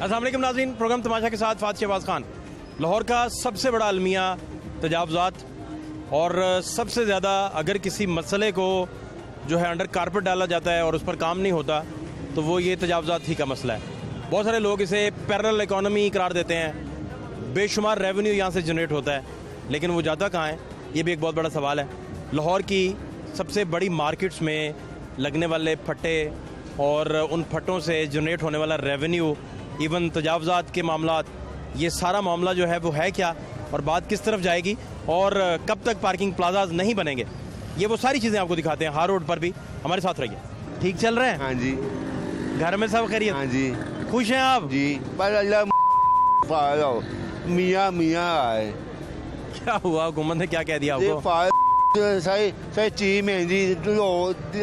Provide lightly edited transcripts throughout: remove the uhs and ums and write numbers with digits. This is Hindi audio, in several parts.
अस्सलाम वालेकुम नाज़रीन, प्रोग्राम तमाशा के साथ फात शहबाज खान। लाहौर का सबसे बड़ा अलमिया तजावुज़ात, और सबसे ज़्यादा अगर किसी मसले को जो है अंडर कारपेट डाला जाता है और उस पर काम नहीं होता तो वो ये तजावुज़ात ही का मसला है। बहुत सारे लोग इसे पैरेलल इकॉनमी करार देते हैं, बेशुमार रेवेन्यू यहाँ से जनरेट होता है, लेकिन वो जाता कहाँ है, ये भी एक बहुत बड़ा सवाल है। लाहौर की सबसे बड़ी मार्केट्स में लगने वाले फट्टे और उन फट्टों से जनरेट होने वाला रेवेन्यू, इवन तजावुज़ात के मामलात, ये सारा मामला जो है वो है क्या और बात किस तरफ जाएगी और कब तक पार्किंग प्लाजाज नहीं बनेंगे, ये वो सारी चीज़ें आपको दिखाते हैं। हार रोड पर भी हमारे साथ रहिए। ठीक चल रहे हैं? हाँ जी। घर में सब खैरियत? हाँ जी। खुश हैं आप? जी। पर अल्लाह मियाँ मियाँ आए। क्या हुआ, हुकूमत ने क्या कह दिया ये आपको? सही चीज महंगी लो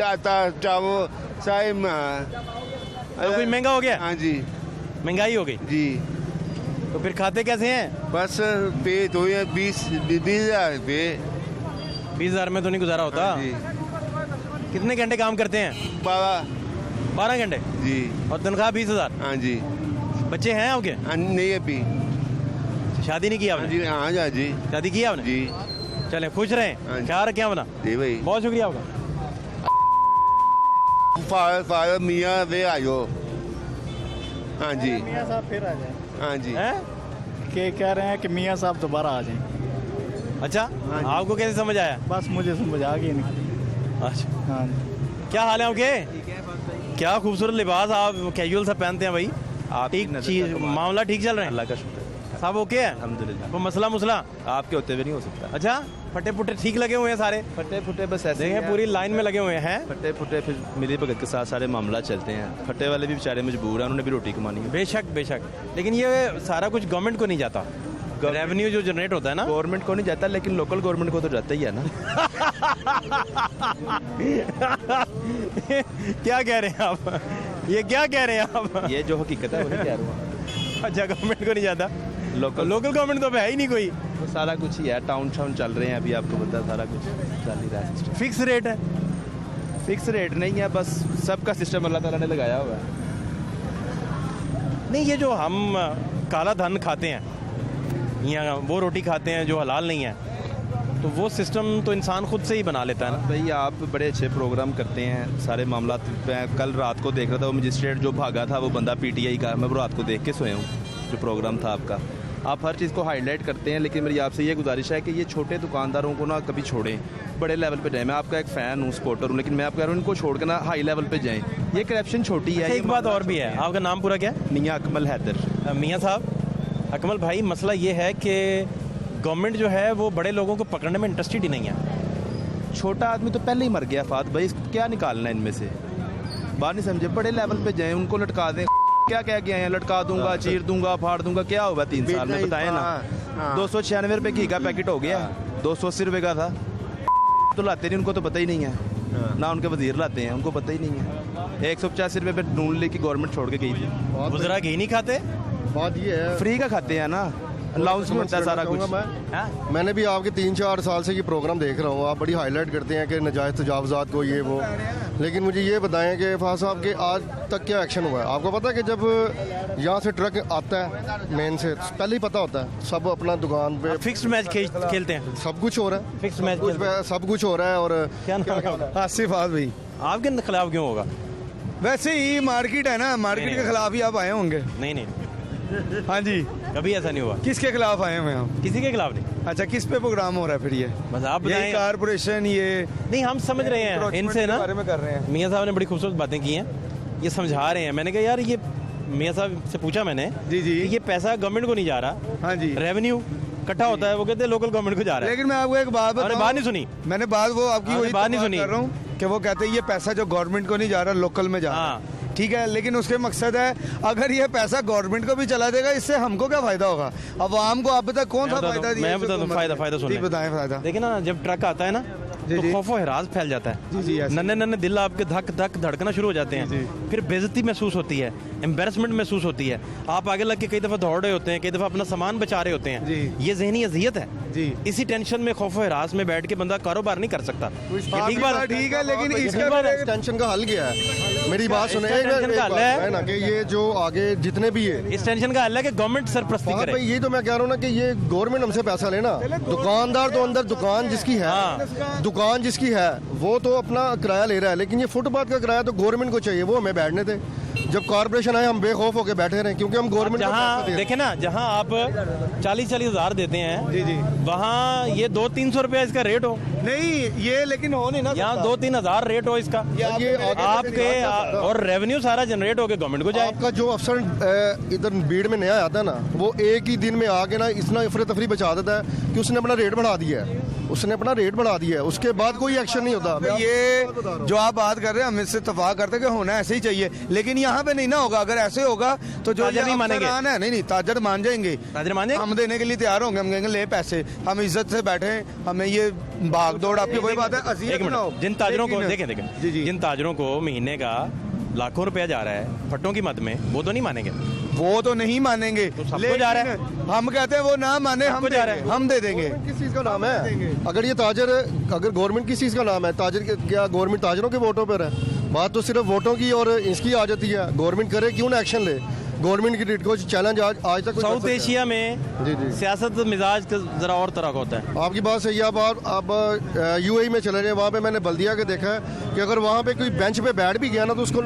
आता चावल सही तो कुछ महंगा हो गया? हाँ जी। महंगाई हो गई जी। तो फिर खाते कैसे हैं? बस पे तो ये 20,000 पे। 20,000 में तो नहीं गुजारा होता। हाँ जी। कितने घंटे काम करते हैं? 12 घंटे। जी। और तनख्वाह 20,000। हाँ जी। बच्चे हैं आपके? नहीं अभी। शादी नहीं की हाँ आपने? जी। हाँ जी। जी। शादी की आपने? जी। चले खुश रहें, हाँ जी। ख्याल रखें अपना। जी भाई। बहुत शुक्रिया आपका। फायर मियाँ वे आयो। हाँ जी। मियाँ साहब फिर आ जाए। हाँ जी। हैं? के कह रहे हैं कि मियाँ साहब दोबारा आ जाएं। अच्छा, हाँ जी। आपको कैसे समझ आया? बस मुझे समझ आ गई नहीं। अच्छा, हाँ क्या हाल है आपके? क्या खूबसूरत लिबास आप कैजुअल सा पहनते हैं भाई। आप ठीक चीज, मामला ठीक चल रहे हैं? अल्लाह का शुक्र है, सब ओके है? अल्हम्दुलिल्लाह। कोई मसला मुसला? आपके होते हुए नहीं हो सकता। अच्छा, फटे पुटे ठीक लगे हुए हैं सारे? फटे फुटे बस ऐसे ही देखें हैं। पूरी लाइन में लगे हुए हैं। फटे फुटे फिर मिली भगत के साथ सारे मामला चलते हैं। फटे वाले भी बेचारे मजबूर हैं, उन्होंने भी रोटी कमानी है। बेशक बेशक, लेकिन ये सारा कुछ गवर्नमेंट को नहीं जाता। रेवेन्यू जो जनरेट होता है ना, गवर्नमेंट को नहीं जाता, लेकिन लोकल गवर्नमेंट को तो जाता ही है ना। क्या कह रहे हैं आप? ये क्या कह रहे हैं आप? ये जो हकीकत है वो नहीं कह रहा हूँ। अच्छा, गवर्नमेंट को नहीं जाता। लोकल गवर्नमेंट तो अब है ही नहीं कोई। वो सारा कुछ ही है, टाउन शाउन चल रहे हैं, अभी आपको पता है सारा कुछ चल ही रहा है सिस्टम। फिक्स रेट है? फिक्स रेट नहीं है, बस सबका सिस्टम अल्लाह ताला ने लगाया हुआ है। नहीं, ये जो हम काला धन खाते हैं या वो रोटी खाते हैं जो हलाल नहीं है, तो वो सिस्टम तो इंसान खुद से ही बना लेता है ना। भाई आप बड़े अच्छे प्रोग्राम करते हैं, सारे मामला। मैं कल रात को देख रहा था, वो मजिस्ट्रेट जो भागा था वो बंदा पीटीआई का, मैं वो रात को देख के सोया हूँ जो प्रोग्राम था आपका। आप हर चीज़ को हाईलाइट करते हैं, लेकिन मेरी आपसे ये गुजारिश है कि ये छोटे दुकानदारों को ना कभी छोड़ें, बड़े लेवल पे जाएं। मैं आपका एक फ़ैन हूँ, सपोर्टर हूँ, लेकिन मैं आपको कह रहा हूँ इनको छोड़ के ना हाई लेवल पे जाएं। ये करप्शन छोटी है। एक बात और भी है, आपका नाम पूरा क्या है? मियाँ अकमल हैदर। मियाँ साहब अकमल भाई, मसला ये है कि गवर्नमेंट जो है वो बड़े लोगों को पकड़ने में इंटरेस्टेड ही नहीं है। छोटा आदमी तो पहले ही मर गया फात भाई, क्या निकालना है इनमें से? बात नहीं समझे, बड़े लेवल पे जाएं, उनको लटका दें। क्या कह के आए हैं? लटका दूंगा, चीर दूंगा, फाड़ दूंगा। क्या होगा 3 साल में, बताएं ना। 296 रुपये घी का पैकेट हो गया, 280 रुपये का था। तो लाते नहीं, उनको तो पता ही नहीं है ना, उनके वजीर लाते हैं, उनको पता ही नहीं है। 185 रुपये पे नून लेके गवर्नमेंट छोड़ के गई थी। गुजरा घी नहीं खाते? बात ये है, फ्री का खाते हैं ना, अलाउंस मिलता है सारा कुछ। मैंने भी आपके 3-4 साल से ये प्रोग्राम देख रहा हूँ। आप बड़ी हाईलाइट करते हैं कि नजायज़ तजावुज़ात को, ये वो, लेकिन मुझे ये बताएं कि फाज साहब के आज तक क्या एक्शन हुआ है? आपको पता है कि जब यहाँ से ट्रक आता है मेन से, पहले ही पता होता है, सब अपना दुकान पे फिक्स्ड मैच खेलते हैं? सब कुछ हो रहा है, फिक्स्ड मैच सब कुछ हो रहा है। और क्या नाम है? आसिफ आज भाई। आपके खिलाफ क्यों होगा? वैसे ही मार्केट है ना, मार्केट के खिलाफ ही आप आए होंगे। नहीं, हाँ जी। कभी ऐसा नहीं हुआ। किसके खिलाफ आए हुए हम? किसी के खिलाफ नहीं। अच्छा, किस पे प्रोग्राम हो रहा है फिर ये? बस आप ये बताएं। कारपोरेशन, ये नहीं, हम समझ रहे हैं इनसे ना, बारे में कर रहे हैं। मियाँ साहब ने बड़ी खूबसूरत बातें की हैं, ये समझा रहे हैं। मैंने कहा यार, ये मियाँ साहब से पूछा मैंने जी जी। कि ये पैसा गवर्नमेंट को नहीं जा रहा, हाँ जी। रेवेन्यू इकट्ठा होता है, वो कहते हैं लोकल गवर्नमेंट को जा रहा है। लेकिन मैं आपको एक बात आपने बताऊं, बात नहीं सुनी? मैंने बात वो आपकी आपने वही बात तो नहीं सुनी? कर रहा हूँ कि वो कहते हैं ये पैसा जो गवर्नमेंट को नहीं जा रहा, लोकल में जा रहा है। ठीक है, लेकिन उसके मकसद है, अगर ये पैसा गवर्नमेंट को भी चला देगा, इससे हमको क्या फायदा होगा? अवाम को आप बताए कौन सा फायदा दिया? मैं बता दूं फायदा सुन। बताएं फायदा। देखिए ना, जब ट्रक आता है ना, तो खौफो हिरास फैल जाता है, नन्हे नन्हे दिल आपके धक धक धड़कना शुरू हो जाते हैं, फिर बेइज्जती महसूस होती है, एम्बेरसमेंट महसूस होती है, आप आगे लग के कई दफ़ा दौड़ रहे होते हैं, कई दफ़ा अपना सामान बचा रहे होते हैं, ये जहनी अजियत है। इसी टेंशन में खौफो हिरास में बैठ के बंदा कारोबार नहीं कर सकता। ठीक बात ठीक है, लेकिन इसका टेंशन का हल क्या है? मेरी बात सुने, है ना कि ये जो आगे जितने भी है, इस टेंशन का हल है कि गवर्नमेंट सरपरस्ती करे। भाई ये तो मैं कह रहा हूँ ना कि ये गवर्नमेंट हमसे पैसा लेना, दुकानदार तो अंदर दुकान जिसकी है, दुकान जिसकी है वो तो अपना किराया ले रहा है, लेकिन ये फुटपाथ का किराया तो गवर्नमेंट को चाहिए, वो हमें बैठने थे। जब कॉर्पोरेशन आए हम बेखौफ होकर बैठे रहे, क्योंकि हम गवर्नमेंट जहाँ देखे ना, जहाँ आप 40-40 हज़ार देते हैं, वहाँ ये 200-300 रुपया इसका रेट हो नहीं, ये लेकिन हो नहीं ना, यहाँ 2-3 हज़ार रेट हो इसका, ये आपके और रेवेन्यू सारा जनरेट होकर गवर्नमेंट को जाए। आपका जो अफसर इधर भीड़ में नया आता है ना, वो एक ही दिन में आके ना इतना अफरा तफरी बचा देता है कि उसने अपना रेट बढ़ा दिया है, उसने अपना रेट बढ़ा दिया है, उसके बाद कोई एक्शन नहीं होता। ये जो आप बात कर रहे हैं हम इससे इत्तेफाक करते हैं कि होना ऐसे ही चाहिए, लेकिन यहाँ पे नहीं ना होगा। अगर ऐसे होगा तो जो नहीं मानेंगे, नहीं ताजर मान जाएंगे, ताजर मान जाएंगे, हम देने के लिए तैयार होंगे, हम कहेंगे ले पैसे, हम इज्जत से बैठे, हमें ये भाग दौड़ आपकी वही बात है। जिन ताजरों को देखें जिन ताजरों को महीने का लाखों रुपया जा रहा है फट्टों की मद में, वो तो नहीं मानेंगे, वो तो नहीं मानेंगे, तो सबको जा रहा है। हम कहते हैं वो ना माने, हम जा रहे हैं, हम दे देंगे। किस चीज़ का नाम है? अगर ये ताजर, अगर गवर्नमेंट किस चीज़ का नाम है? ताजर क्या गवर्नमेंट ताजरों के वोटों पर है? बात तो सिर्फ वोटों की और इसकी आ जाती है। गवर्नमेंट करे क्यों ना एक्शन ले? गवर्नमेंट की रेट को चैलेंज आज तक साउथ एशिया में सियासत मिजाज जरा और तरह का होता है। आपकी बात सही है। अब यूएई में चले जाए, वहाँ पे मैंने बल्दिया के देखा है कि अगर वहाँ पे कोई बेंच पे बैठ भी गया ना तो उसको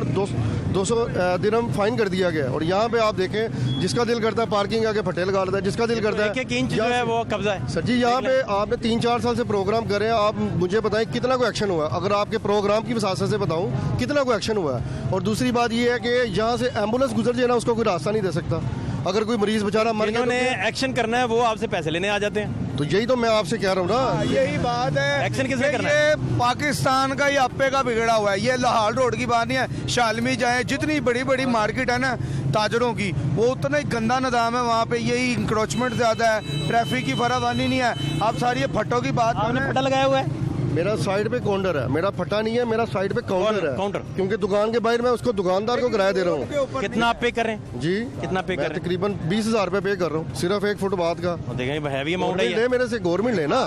200 दिरहम फाइन कर दिया गया। और यहाँ पे आप देखें, जिसका दिल करता है पार्किंग आके फटे लगा लेता है, जिसका दिल करता है एक इंच जो है वो कब्जा है। सर जी, यहाँ पे आपने 3-4 साल से प्रोग्राम कर रहे हैं, आप मुझे बताएं कितना कोई एक्शन हुआ? अगर आपके प्रोग्राम की वजह से बताऊँ कितना कोई एक्शन हुआ है? और दूसरी बात ये है कि यहाँ से एम्बुलेंस गुजर जाए ना, उसको कोई रास्ता नहीं दे सकता। अगर कोई मरीज बेचारा मर गया, जिन्होंने एक्शन करना है वो आपसे पैसे लेने आ जाते हैं। तो यही तो मैं आपसे कह रहा हूँ ना, यही बात है। एक्शन किसने करना है? ये पाकिस्तान का, ये अप्पे का बिगड़ा हुआ है। ये लाहौर रोड की बात नहीं है, शालमी जाए, जितनी बड़ी बड़ी मार्केट है ना ताजरों की, वो उतना ही गंदा निज़ाम है वहाँ पे। यही इंक्रोचमेंट ज़्यादा है, ट्रैफिक की फरावानी नहीं है। आप सारी ये फट्टों की बात, आपने फटा लगाया हुआ है। मेरा साइड पे काउंटर है, मेरा फटा नहीं है, मेरा साइड पे काउंटर है। काउंटर, क्योंकि दुकान के बाहर मैं उसको दुकानदार को किराया दे रहा हूँ। कितना आप पे कर रहे हैं? जी, कितना पे कर रहे हैं? तकरीबन 20,000 रुपए पे कर रहा हूँ, सिर्फ 1 फुट बाद का। देखें हैवी अमाउंट है ये। मेरे से गवर्नमेंट लेना।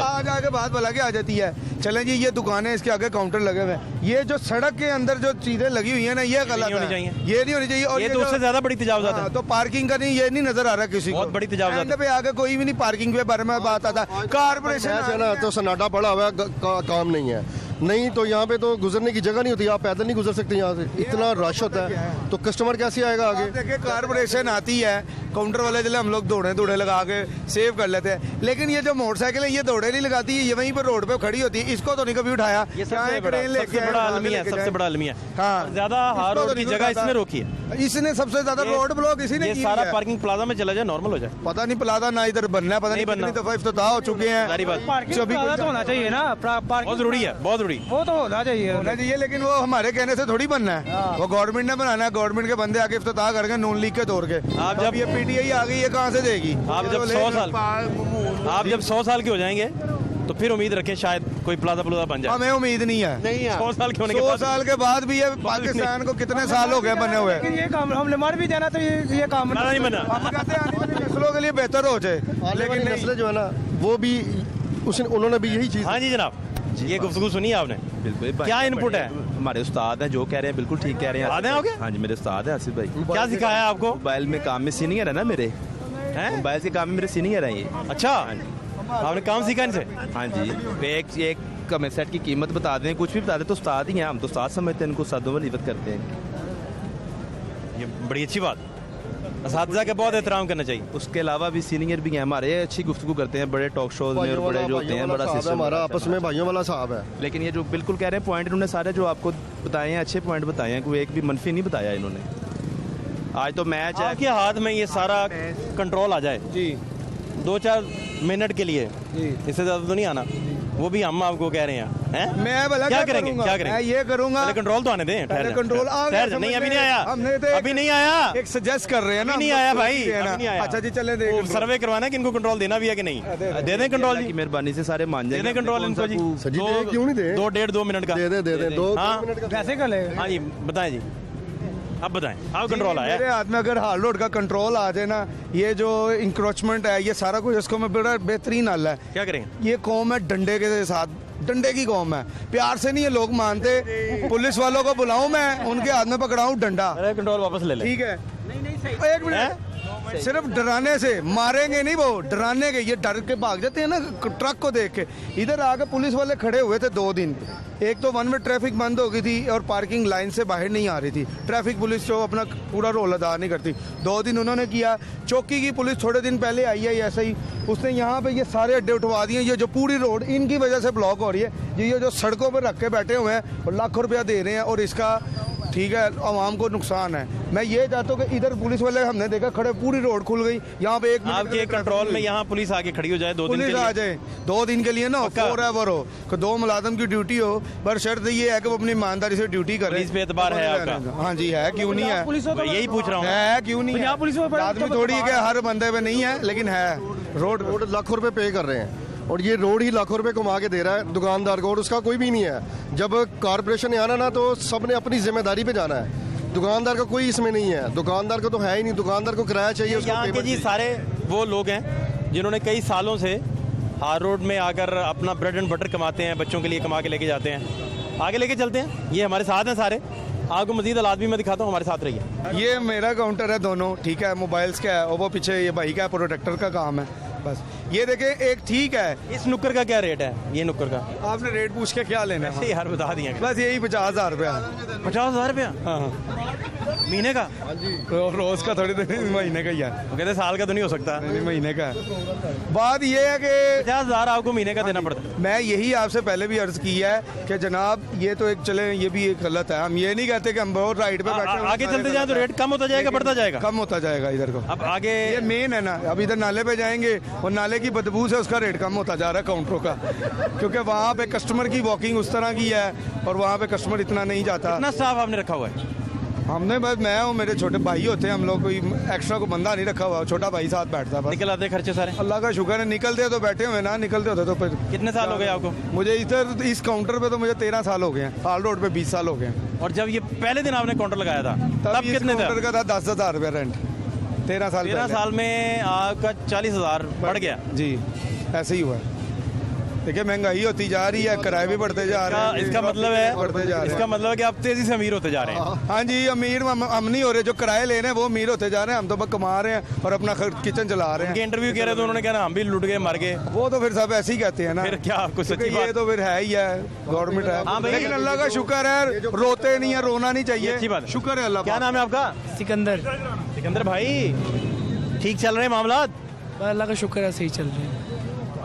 आज आगे बात भला के आ जाती है। चलें जी, ये दुकानें, इसके आगे काउंटर लगे हुए हैं। ये जो सड़क के अंदर जो चीजें लगी हुई है ना, ये गलत है, ये नहीं होनी चाहिए। और ये तो उससे ज्यादा बड़ी तजावुज़ात है। तो पार्किंग का नहीं, ये नहीं नजर आ रहा किसी को, बहुत बड़ी तजावुज़ात पे आगे कोई भी नहीं पार्किंग पे बारे में बात आता। कारपोरेशन है ना, तो सन्नाटा पड़ा हुआ है, काम नहीं है। नहीं तो यहाँ पे तो गुजरने की जगह नहीं होती, आप पैदल नहीं गुजर सकते यहाँ से, इतना रश होता है। तो कस्टमर कैसे आएगा आगे? देखिए, कारपोरेशन आती है, काउंटर वाले चले हम लोग दौड़े लगा के सेव कर लेते हैं, लेकिन ये जो मोटरसाइकिल है ये दौड़े नहीं लगाती, ये वहीं पर रोड पे खड़ी होती है। इसको तो नहीं कभी उठाया। ये सबसे बड़ा अलमिया है, सबसे बड़ा अलमिया। हाँ, ज्यादा हार रोड की जगह इसने रोकी है। इसने सबसे ज्यादा रोड ब्लॉक इसी ने सारा पार्किंग प्लाजा में चला जाए, नॉर्मल हो जाए। पता नहीं प्लाजा ना इधर बनना है, पता नहीं कितनी दफा इफ्तिताह हो चुके हैं। सारी बात होना चाहिए ना, बहुत जरूरी है, बहुत जरूरी। वो तो होना चाहिए, लेकिन वो हमारे कहने से थोड़ी बनना है, वो गवर्नमेंट ने बनाना है। गवर्नमेंट के बंदे आके इफ्तिताह करके नून लीग के दौर के। आप जब ये पीटीआई आ गई, ये कहाँ से देगी? आप जब 100 साल के हो जाएंगे तो फिर उम्मीद रखें शायद कोई प्लाजा बन जाए। हमें उम्मीद नहीं है। 100 साल के होने के 100 बाद, साल के बाद भी ये पाकिस्तान को कितने साल हो गए बने हुए। ये काम हमने मर भी जाना तो ये काम नहीं बना। हम कहते हैं आने वाली नस्लों के लिए बेहतर हो जाए, लेकिन नस्लें जो है ना वो भी उन्होंने भी यही चीज। हाँ जी जनाब, ये गुफ्तगू सुनी आपने? बिल्कुल। क्या इनपुट है? हमारे उस्ताद हैं, जो कह रहे हैं बिल्कुल ठीक कह रहे हैं। आते हैं आपके? हाँ जी, मेरे उस्ताद हैं आसिफ भाई। क्या सिखाया आपको? मोबाइल में काम में सीनियर है ना मेरे, मोबाइल के काम में मेरे सीनियर हैं ये। अच्छा, आपने काम सीखा इनसे? हाँ जी, एक कम सेट की कीमत बता दें, कुछ भी बता दें तो उस्ताद ही हैं, हम तो उस्ताद समझते हैं, इनको उस्तादों वाली इज्जत करते हैं। ये बड़ी अच्छी बात, असातिज़ा के बहुत एहतराम करना चाहिए। उसके अलावा भी सीनियर भी हैं हमारे, अच्छी गुफ्तगू करते हैं बड़े टॉक शोज में, और बड़े जो होते हैं, बड़ा सिस्टम हमारा आपस में भाइयों वाला साहब है। लेकिन ये जो बिल्कुल कह रहे हैं पॉइंट इन्होंने सारे जो आपको बताए हैं, अच्छे पॉइंट बताए हैं, कोई एक भी मनफी नहीं बताया इन्होंने। आज तो मैच है, आपके हाथ में ये सारा कंट्रोल आ जाए जी, 2-4 मिनट के लिए, इससे ज़्यादा तो नहीं आना, वो भी हम आपको कह रहे हैं। हैं? मैं भला क्या करेंगे करूंगा? क्या करेंगे? मैं ये करूंगा, पहले कंट्रोल तो आने दें। ठहर पहले जा, कंट्रोल आ गया, ठहर जा। नहीं समझ अभी नहीं गए। आया, हमने तो अभी नहीं आया, एक सजेस्ट कर रहे हैं ना, अभी नहीं हम आया लोग भाई, सोच रहे हैं ना। अभी नहीं आया। अच्छा जी चले दे वो सर्वे करवाना है कि इनको कंट्रोल देना भी है कि नहीं। दे दें कंट्रोल की जी, मेहरबानी से सारे मान दे जाएंगे। दें कंट्रोल इनको जी। सर जी, दे, क्यों नहीं दे? 2.5 मिनट का दे दे 2 हाँ। मिनट का। कैसे कर ले? हाँ जी बताएं जी, अब बताएं। हाँ कंट्रोल आया मेरे है। हाथ में अगर हाल रोड का कंट्रोल आ जाए ना, ये जो इंक्रोचमेंट है, ये सारा कुछ इसको मैं बड़ा बेहतरीन हल है। क्या करेंगे? ये कौम है डंडे के साथ, डंडे की कौम है, प्यार से नहीं ये लोग मानते। पुलिस वालों को बुलाऊं मैं, उनके हाथ में पकड़ाऊं डंडा, अरे कंट्रोल वापस ले ले। ठीक है? एक मिनट, सिर्फ डराने से मारेंगे नहीं, वो डराने के, ये डर के भाग जाते हैं ना ट्रक को देख के। इधर आके पुलिस वाले खड़े हुए थे 2 दिन, एक तो वन वे ट्रैफिक बंद हो गई थी और पार्किंग लाइन से बाहर नहीं आ रही थी, ट्रैफिक पुलिस जो अपना पूरा रोल अदा नहीं करती। 2 दिन उन्होंने किया। चौकी की पुलिस थोड़े दिन पहले आई है ऐसे ही, उसने यहाँ पे ये सारे अड्डे उठवा दिए। ये जो पूरी रोड इनकी वजह से ब्लॉक हो रही है, ये जो सड़कों पर रख के बैठे हुए हैं और लाखों रुपया दे रहे हैं, और इसका ठीक है आवाम को नुकसान है। मैं ये चाहता हूँ कि इधर पुलिस वाले हमने देखा खड़े, पूरी रोड खुल गई यहाँ पे। 1 मिनट आपके कंट्रोल में यहाँ पुलिस आके खड़ी हो जाए 2 दिन के पुलिस आ लिए। जाए 2 दिन के लिए ना, फॉरएवर हो, कि 2 मुलाजम की ड्यूटी हो, पर शर्त ये है कि वो अपनी ईमानदारी से ड्यूटी करे। पुलिस पे एतबार है आपका? हाँ जी है, क्यों नहीं है? यही पूछ रहा हूँ। है क्यों नहीं है? पुलिस में आदमी थोड़ी है कि हर बंदे पे नहीं है, लेकिन है। रोड लाखों रुपए पे कर रहे हैं और ये रोड ही लाखों रुपए कमा के दे रहा है दुकानदार को, और उसका कोई भी नहीं है। जब कारपोरेशन ने आना ना, तो सबने अपनी जिम्मेदारी पे जाना है। दुकानदार का कोई इसमें नहीं है, दुकानदार को तो है ही नहीं, दुकानदार को किराया चाहिए, उसको यहाँ के पेमेंट जी चाहिए। सारे वो लोग हैं जिन्होंने कई सालों से हार रोड में आकर अपना ब्रेड एंड बटर कमाते हैं, बच्चों के लिए कमा के लेके जाते हैं, आगे लेके चलते हैं। ये हमारे साथ हैं सारे, आपको मजीद हालात भी मैं दिखाता हूँ, हमारे साथ रहिए। ये मेरा काउंटर है दोनों, ठीक है? मोबाइल्स का है और वो पीछे ये भाई का प्रोटेक्टर का काम है बस। ये देखें, एक ठीक है। इस नुक्कर का क्या रेट है? ये नुक्कर का आपने रेट पूछ के क्या लेना है? यार बता दिए। बस यही 50,000 रुपया। 50,000 रुपया महीने का? रोज का थोड़ी देर, महीने का ही है। वो कहते साल का तो नहीं हो सकता। नहीं, महीने का है। बात ये है कि 50,000 आपको महीने का देना पड़ता है। मैं यही आपसे पहले भी अर्ज की है कि जनाब ये तो एक चले, ये भी एक गलत है। हम ये नहीं कहते कि हम बहुत राइट पे बैठे हैं, आगे चलते जाए तो रेट कम होता जाएगा, बढ़ता जाएगा? कम होता जाएगा इधर को। अब आगे ये मेन है ना, अब इधर नाले पे जाएंगे और नाले की बदबू से उसका रेट कम होता जा रहा है काउंटरों का, क्योंकि वहाँ पे कस्टमर की वॉकिंग उस तरह की है और वहाँ पे कस्टमर इतना नहीं जाता। कितना स्टाफ आपने रखा हुआ है? हमने बस मैं और मेरे छोटे भाई होते हैं, हम लोग कोई एक्स्ट्रा को बंदा नहीं रखा हुआ, छोटा भाई साथ बैठता है बस। निकल आते खर्चे सारे? अल्लाह का शुक्र है, निकलते तो बैठे हुए, ना निकलते होते तो फिर। कितने साल हो गए आपको? मुझे इधर इस काउंटर पे तो मुझे 13 साल हो गए हैं, हाल रोड पे 20 साल हो गए हैं। और जब ये पहले दिन आपने काउंटर लगाया था तब इस कितने काउंटर थे? का था 10,000 रुपया रेंट, 13 साल 13 पहले। साल में आपका 40,000 बढ़ गया। जी ऐसे ही हुआ है। देखिए महंगाई होती जा रही है, किराए भी बढ़ते जा रहे हैं। इसका मतलब बढ़ते जा है, रहे इसका हैं। मतलब है कि आप तेजी से अमीर होते जा रहे हैं। हाँ जी, अमीर हम नहीं हो रहे, जो किराए ले रहे हैं वो अमीर होते जा रहे हैं। हम तो बस कमा रहे हैं और अपना किचन चला रहे उनके हैं। इंटरव्यू कह रहे तो उन्होंने कहना हम भी लुट गए, मर गए। वो तो फिर सब ऐसे ही कहते हैं ना, फिर क्या कुछ सच्ची क्योंकि ये बात? तो फिर है ही है, गवर्नमेंट है। हाँ भाई। लेकिन अल्लाह का शुक्र है, रोते नहीं है, रोना नहीं ये चाहिए। अच्छी बात है। शुक्र है अल्लाह क्या का। नाम है आपका? सिकंदर। सिकंदर भाई, ठीक चल रहे हैं मामला? अल्लाह का शुक्र है, सही चल रहे हैं।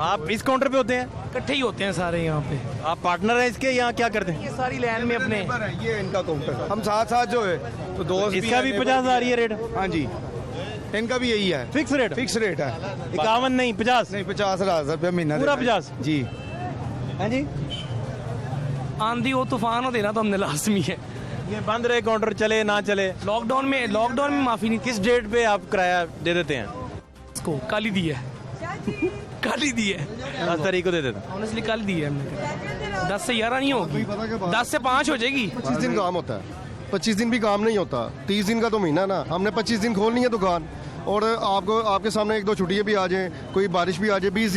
आप इस काउंटर पे होते हैं? इकट्ठे ही होते हैं सारे यहाँ पे। आप पार्टनर हैं इसके, यहाँ क्या करते हैं? ये सारी लाइन में अपने ये इनका काउंटर, हम साथ साथ जो है तो दोस्त इसका भी 50,000 ये रेट? हाँ जी, इनका भी यही है, फिक्स रेट? फिक्स रेट है। 51 नहीं 50? नहीं 50,000 रुपया महीना पूरा देना है। 50? जी। हैं जी? आंधी हो तूफान हो देना तो हमने लाजमी है। ये बंद रहे काउंटर, चले ना चले? लॉकडाउन में माफी नहीं किस डेट पे आप किराया दे देते हैं? इसको कल ही दी है। कल ही दी है, 10 तारीख को दे देते हैं। ऑनेस्टली कल दी है हमने। 10 से 11 नहीं होगी, 10 से 5 हो जाएगी। 25 दिन काम होता है, 25 दिन भी काम नहीं होता, 30 दिन का तो महीना ना। हमने 25 दिन खोलनी है दुकान, और आपको आपके सामने 1-2 छुट्टियाँ भी आ जाएं, कोई बारिश भी आ जाए, 20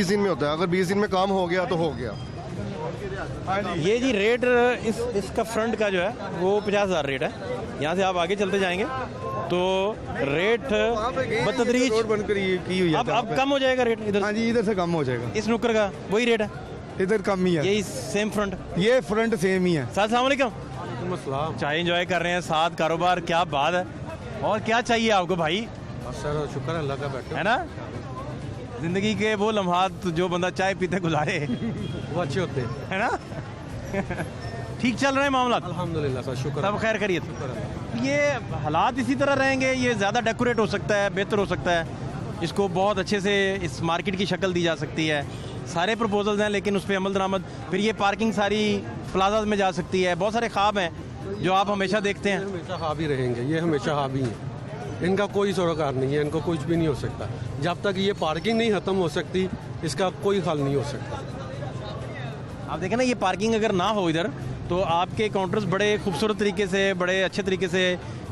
दिन में होता है। अगर 20 दिन में काम हो गया तो हो गया। ये जी रेट इसका फ्रंट का जो है वो 50,000 रेट है। यहाँ से आप आगे चलते जाएंगे तो रेट बतदरीज रोड बनकर की हुई है। अब कम हो जाएगा रेट इधर? हाँ जी, इधर से कम हो जाएगा। इस नुक्कर का वही रेट है? इधर कम ही है, यही सेम फ्रंट? ये फ्रंट सेम ही है। अस्सलाम वालेकुम। चाय एंजॉय कर रहे हैं, साथ कारोबार, क्या बात है। और क्या चाहिए आपको भाई? सर शुक्र है अल्लाह का, बैठे है ना, जिंदगी के वो लम्हात जो बंदा चाय पीते गुजारे वो अच्छे होते हैं। है ना। ठीक चल रहे हैं मामला? अल्हम्दुलिल्लाह सर, शुक्र सब खैर करिए। ये हालात इसी तरह रहेंगे? ये ज़्यादा डेकोरेट हो सकता है, बेहतर हो सकता है, इसको बहुत अच्छे से इस मार्केट की शक्ल दी जा सकती है, सारे प्रपोजल्स हैं लेकिन उस पर अमल दरामद, फिर ये पार्किंग सारी प्लाजा में जा सकती है, बहुत सारे ख्वाब हैं जो आप हमेशा देखते हैं। हमेशा हावी रहेंगे, ये हमेशा हावी हैं, इनका कोई सरोकार नहीं है, इनको कुछ भी नहीं हो सकता जब तक ये पार्किंग नहीं ख़त्म हो सकती, इसका कोई हल नहीं हो सकता। आप देखें ना, ये पार्किंग अगर ना हो इधर तो आपके काउंटर्स बड़े खूबसूरत तरीके से, बड़े अच्छे तरीके से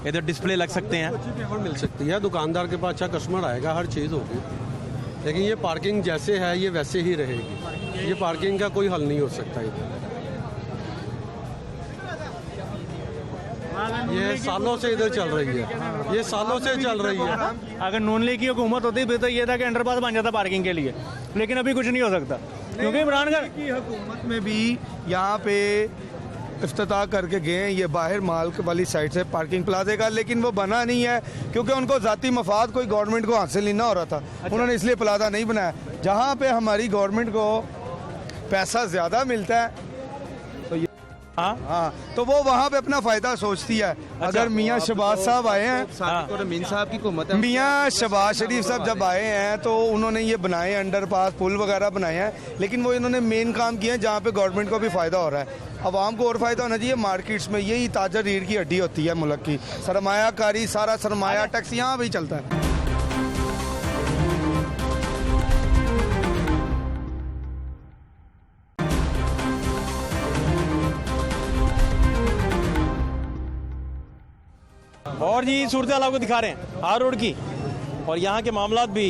इधर डिस्प्ले लग सकते हैं। अच्छी पेमेंट मिल सकती है, दुकानदार के पास अच्छा कस्टमर आएगा, हर चीज़ होगी, लेकिन ये पार्किंग जैसे है ये वैसे ही रहेगी, ये पार्किंग का कोई हल नहीं हो सकता इधर। ये सालों से इधर चल रही है, ये सालों से चल रही है। अगर नून लीग की हुकूमत होती फिर तो ये था कि अंडरपास बन जाता पार्किंग के लिए, लेकिन अभी कुछ नहीं हो सकता क्योंकि इमरानगढ़ की हुकूमत में भी यहाँ पे इफ्तिताह करके गए हैं ये बाहर माल वाली साइड से पार्किंग प्लाजे का, लेकिन वो बना नहीं है क्योंकि उनको ज़ाती मफाद कोई गवर्नमेंट को हासिल नहीं ना हो रहा था। उन्होंने इसलिए प्लाजा नहीं बनाया। जहाँ पे हमारी गवर्नमेंट को पैसा ज़्यादा मिलता है तो ये हाँ तो वो वहाँ पे अपना फ़ायदा सोचती है। अगर मियाँ शहबाज साहब आए हैं, मीन साहब की हुकूमत है, मियाँ शहबाज शरीफ साहब जब आए हैं तो उन्होंने ये बनाए अंडरपास पुल वगैरह बनाए हैं, लेकिन वो इन्होंने मेन काम किए हैं जहाँ पे गवर्नमेंट को भी फ़ायदा हो रहा है। आवाम को और फ़ायदा होना चाहिए। मार्केट्स में यही ताजर रीढ़ की हड्डी होती है मुल्क की, सरमायाकारी, सारा सरमाया टैक्स यहाँ भी चलता है। और जी सूरत हाल आपको दिखा रहे हैं हार रोड की, और यहाँ के मामलात भी,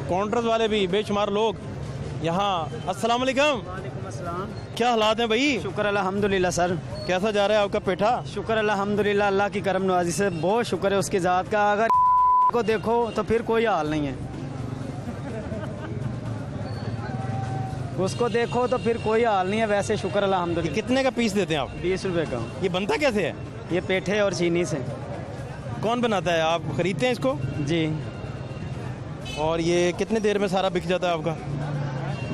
काउंटर्स वाले भी, बेशुमार लोग यहाँ। अस्सलाम वालेकुम, क्या हालात हैं भाई? शुक्र अल्हम्दुलिल्लाह सर। कैसा जा रहा है आपका पेठा? शुक्र अल्हम्दुलिल्लाह, अल्लाह की करम नवाजी से बहुत शुक्र है उसकी ज़ात का। अगर को देखो तो फिर कोई हाल नहीं है, उसको देखो तो फिर कोई हाल नहीं है। वैसे शुक्र अल्हम्दुलिल्लाह। कितने का पीस देते हैं आप? 20 रुपए का। ये बनता कैसे है? ये पेठे और चीनी से। कौन बनाता है? आप खरीदते हैं इसको? जी। और ये कितने देर में सारा बिक जाता है आपका?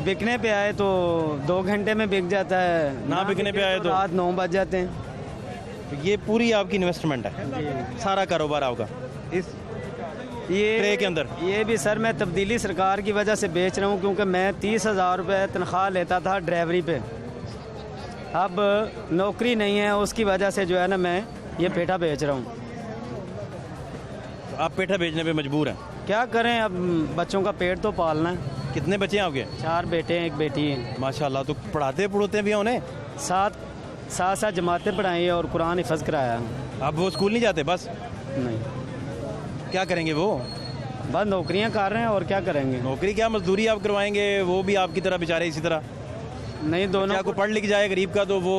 बिकने पे आए तो 2 घंटे में बिक जाता है, ना बिकने पे आए तो रात 9 बज जाते हैं। तो ये पूरी आपकी इन्वेस्टमेंट है, सारा कारोबार आपका इस ये ट्रे के अंदर? ये भी सर मैं तब्दीली सरकार की वजह से बेच रहा हूँ, क्योंकि मैं 30,000 रुपये तनख्वाह लेता था ड्राइवरी पे। अब नौकरी नहीं है, उसकी वजह से जो है ना मैं ये पेठा बेच रहा हूँ। तो आप पेठा बेचने पे मजबूर हैं? क्या करें, अब बच्चों का पेट तो पालना है। कितने बच्चे हैं आपके? 4 बेटे हैं, 1 बेटी है। माशाल्लाह। तो पढ़ाते पढ़ोते भी हैं उन्हें? 7 जमातें पढ़ाई और कुरान हिफ्ज़ कराया। अब वो स्कूल नहीं जाते? बस नहीं, क्या करेंगे वो? बस नौकरियां कर रहे हैं और क्या करेंगे। नौकरी क्या, मजदूरी आप करवाएंगे? वो भी आपकी तरह बेचारे इसी तरह? नहीं, दोनों आपको पढ़ लिख जाए गरीब का तो वो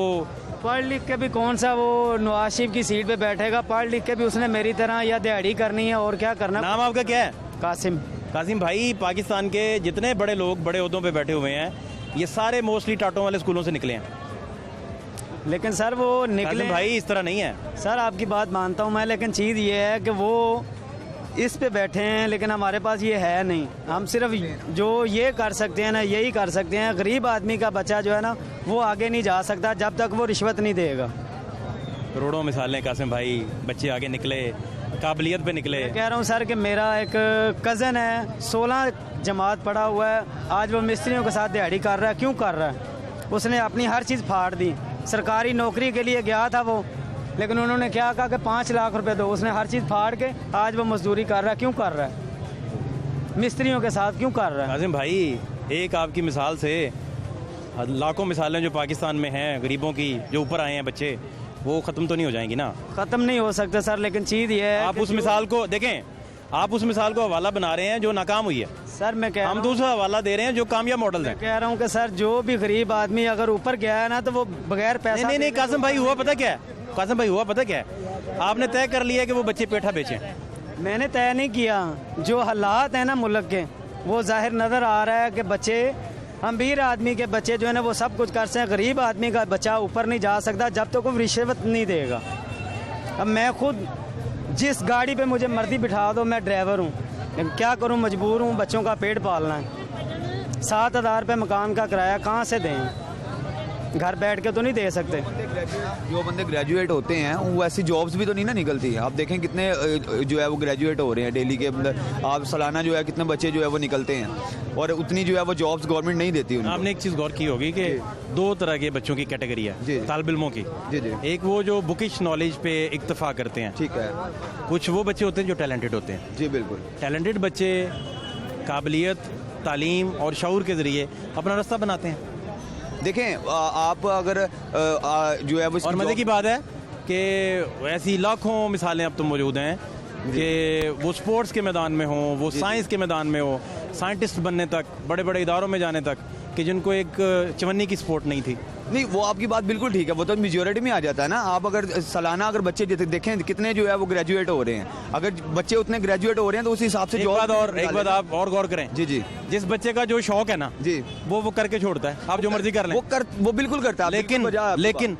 पढ़ लिख के भी कौन सा वो नवाज शरीफ की सीट पे बैठेगा? पढ़ लिख के भी उसने मेरी तरह या दिहाड़ी करनी है और क्या करना। नाम आपका क्या है? कासिम। कासिम भाई, पाकिस्तान के जितने बड़े लोग बड़े ओहदों पे बैठे हुए हैं ये सारे मोस्टली टाटों वाले स्कूलों से निकले हैं। लेकिन सर वो निकले भाई इस तरह नहीं है। सर आपकी बात मानता हूँ मैं, लेकिन चीज़ ये है कि वो इस पे बैठे हैं, लेकिन हमारे पास ये है नहीं। हम सिर्फ जो ये कर सकते हैं ना यही कर सकते हैं। गरीब आदमी का बच्चा जो है ना वो आगे नहीं जा सकता जब तक वो रिश्वत नहीं देगा। करोड़ों मिसालें कासिम भाई, बच्चे आगे निकले, काबिलियत पे निकले। कह रहा हूँ सर कि मेरा एक कज़न है, 16 जमात पढ़ा हुआ है, आज वो मिस्त्रियों के साथ दिहाड़ी कर रहा है। क्यों कर रहा है? उसने अपनी हर चीज़ फाड़ दी। सरकारी नौकरी के लिए गया था वो, लेकिन उन्होंने क्या कहा कि 5 लाख रुपए दो। उसने हर चीज़ फाड़ के आज वो मजदूरी कर रहा है। क्यों कर रहा है? मिस्त्रियों के साथ क्यों कर रहा है? कासिम भाई, एक आपकी मिसाल से लाखों मिसालें जो पाकिस्तान में हैं गरीबों की, जो ऊपर आए हैं बच्चे, वो ख़त्म तो नहीं हो जाएंगी ना? ख़त्म नहीं हो सकता सर, लेकिन चीज़ ये है आप उस मिसाल को देखें, आप उस मिसाल को हवाला बना रहे हैं जो नाकाम हुई है। सर मैं कह हम दूसरा हवाला दे रहे हैं जो कामयाब मॉडल है। कह रहा हूँ कि सर जो भी गरीब आदमी अगर ऊपर गया है ना तो वो बगैर पैसा नहीं कासिम भाई, हुआ पता क्या है? कासिम भाई, हुआ पता क्या है? आपने तय कर लिया कि वो बच्चे पेठा बेचें। मैंने तय नहीं किया। जो हालात हैं ना मुल्क के, वो जाहिर नज़र आ रहा है कि बच्चे, अमीर आदमी के बच्चे जो है ना वो सब कुछ कर सकते हैं, गरीब आदमी का बच्चा ऊपर नहीं जा सकता जब तक वो रिश्वत नहीं देगा। अब मैं खुद जिस गाड़ी पे मुझे मर्जी बिठा दो, मैं ड्राइवर हूँ, लेकिन क्या करूँ, मजबूर हूँ, बच्चों का पेट पालना है। 7,000 रुपये मकान का किराया कहाँ से दें? घर बैठ के तो नहीं दे सकते। जो बंदे ग्रेजुएट होते हैं वो ऐसी जॉब्स भी तो नहीं ना निकलती। आप देखें कितने जो है वो ग्रेजुएट हो रहे हैं डेली के अंदर, आप सालाना जो है कितने बच्चे जो है वो निकलते हैं, और उतनी जो है वो जॉब्स गवर्नमेंट नहीं देती उनको। आपने एक चीज़ गौर की होगी कि दो तरह के बच्चों की कैटेगरी है तालिब इल्मों की। जी जी। एक वो जो बुकिश नॉलेज पे इक्तफा करते हैं, ठीक है। कुछ वो बच्चे होते हैं जो टैलेंटेड होते हैं। जी बिल्कुल। टैलेंटेड बच्चे काबिलियत, तालीम और शऊर के ज़रिए अपना रास्ता बनाते हैं। देखें आप अगर जो है वो और मज़े की बात है कि ऐसी लाखों मिसालें अब तो मौजूद हैं कि वो स्पोर्ट्स के मैदान में हो, वो साइंस के मैदान में हो, साइंटिस्ट बनने तक, बड़े बड़े इदारों में जाने तक, कि जिनको एक चवन्नी की स्पोर्ट नहीं थी। नहीं, वो आपकी बात बिल्कुल ठीक है, वो तो मेजोरिटी में आ जाता है ना। आप अगर सालाना अगर बच्चे देखें कितने जो है वो ग्रेजुएट हो रहे हैं, अगर बच्चे उतने ग्रेजुएट हो रहे हैं तो उस हिसाब से एक बात आप और गौर करें। जी जी। जिस बच्चे का जो शौक है ना जी, वो करके छोड़ता है, आप जो मर्जी कर लें, वो बिल्कुल करता है। लेकिन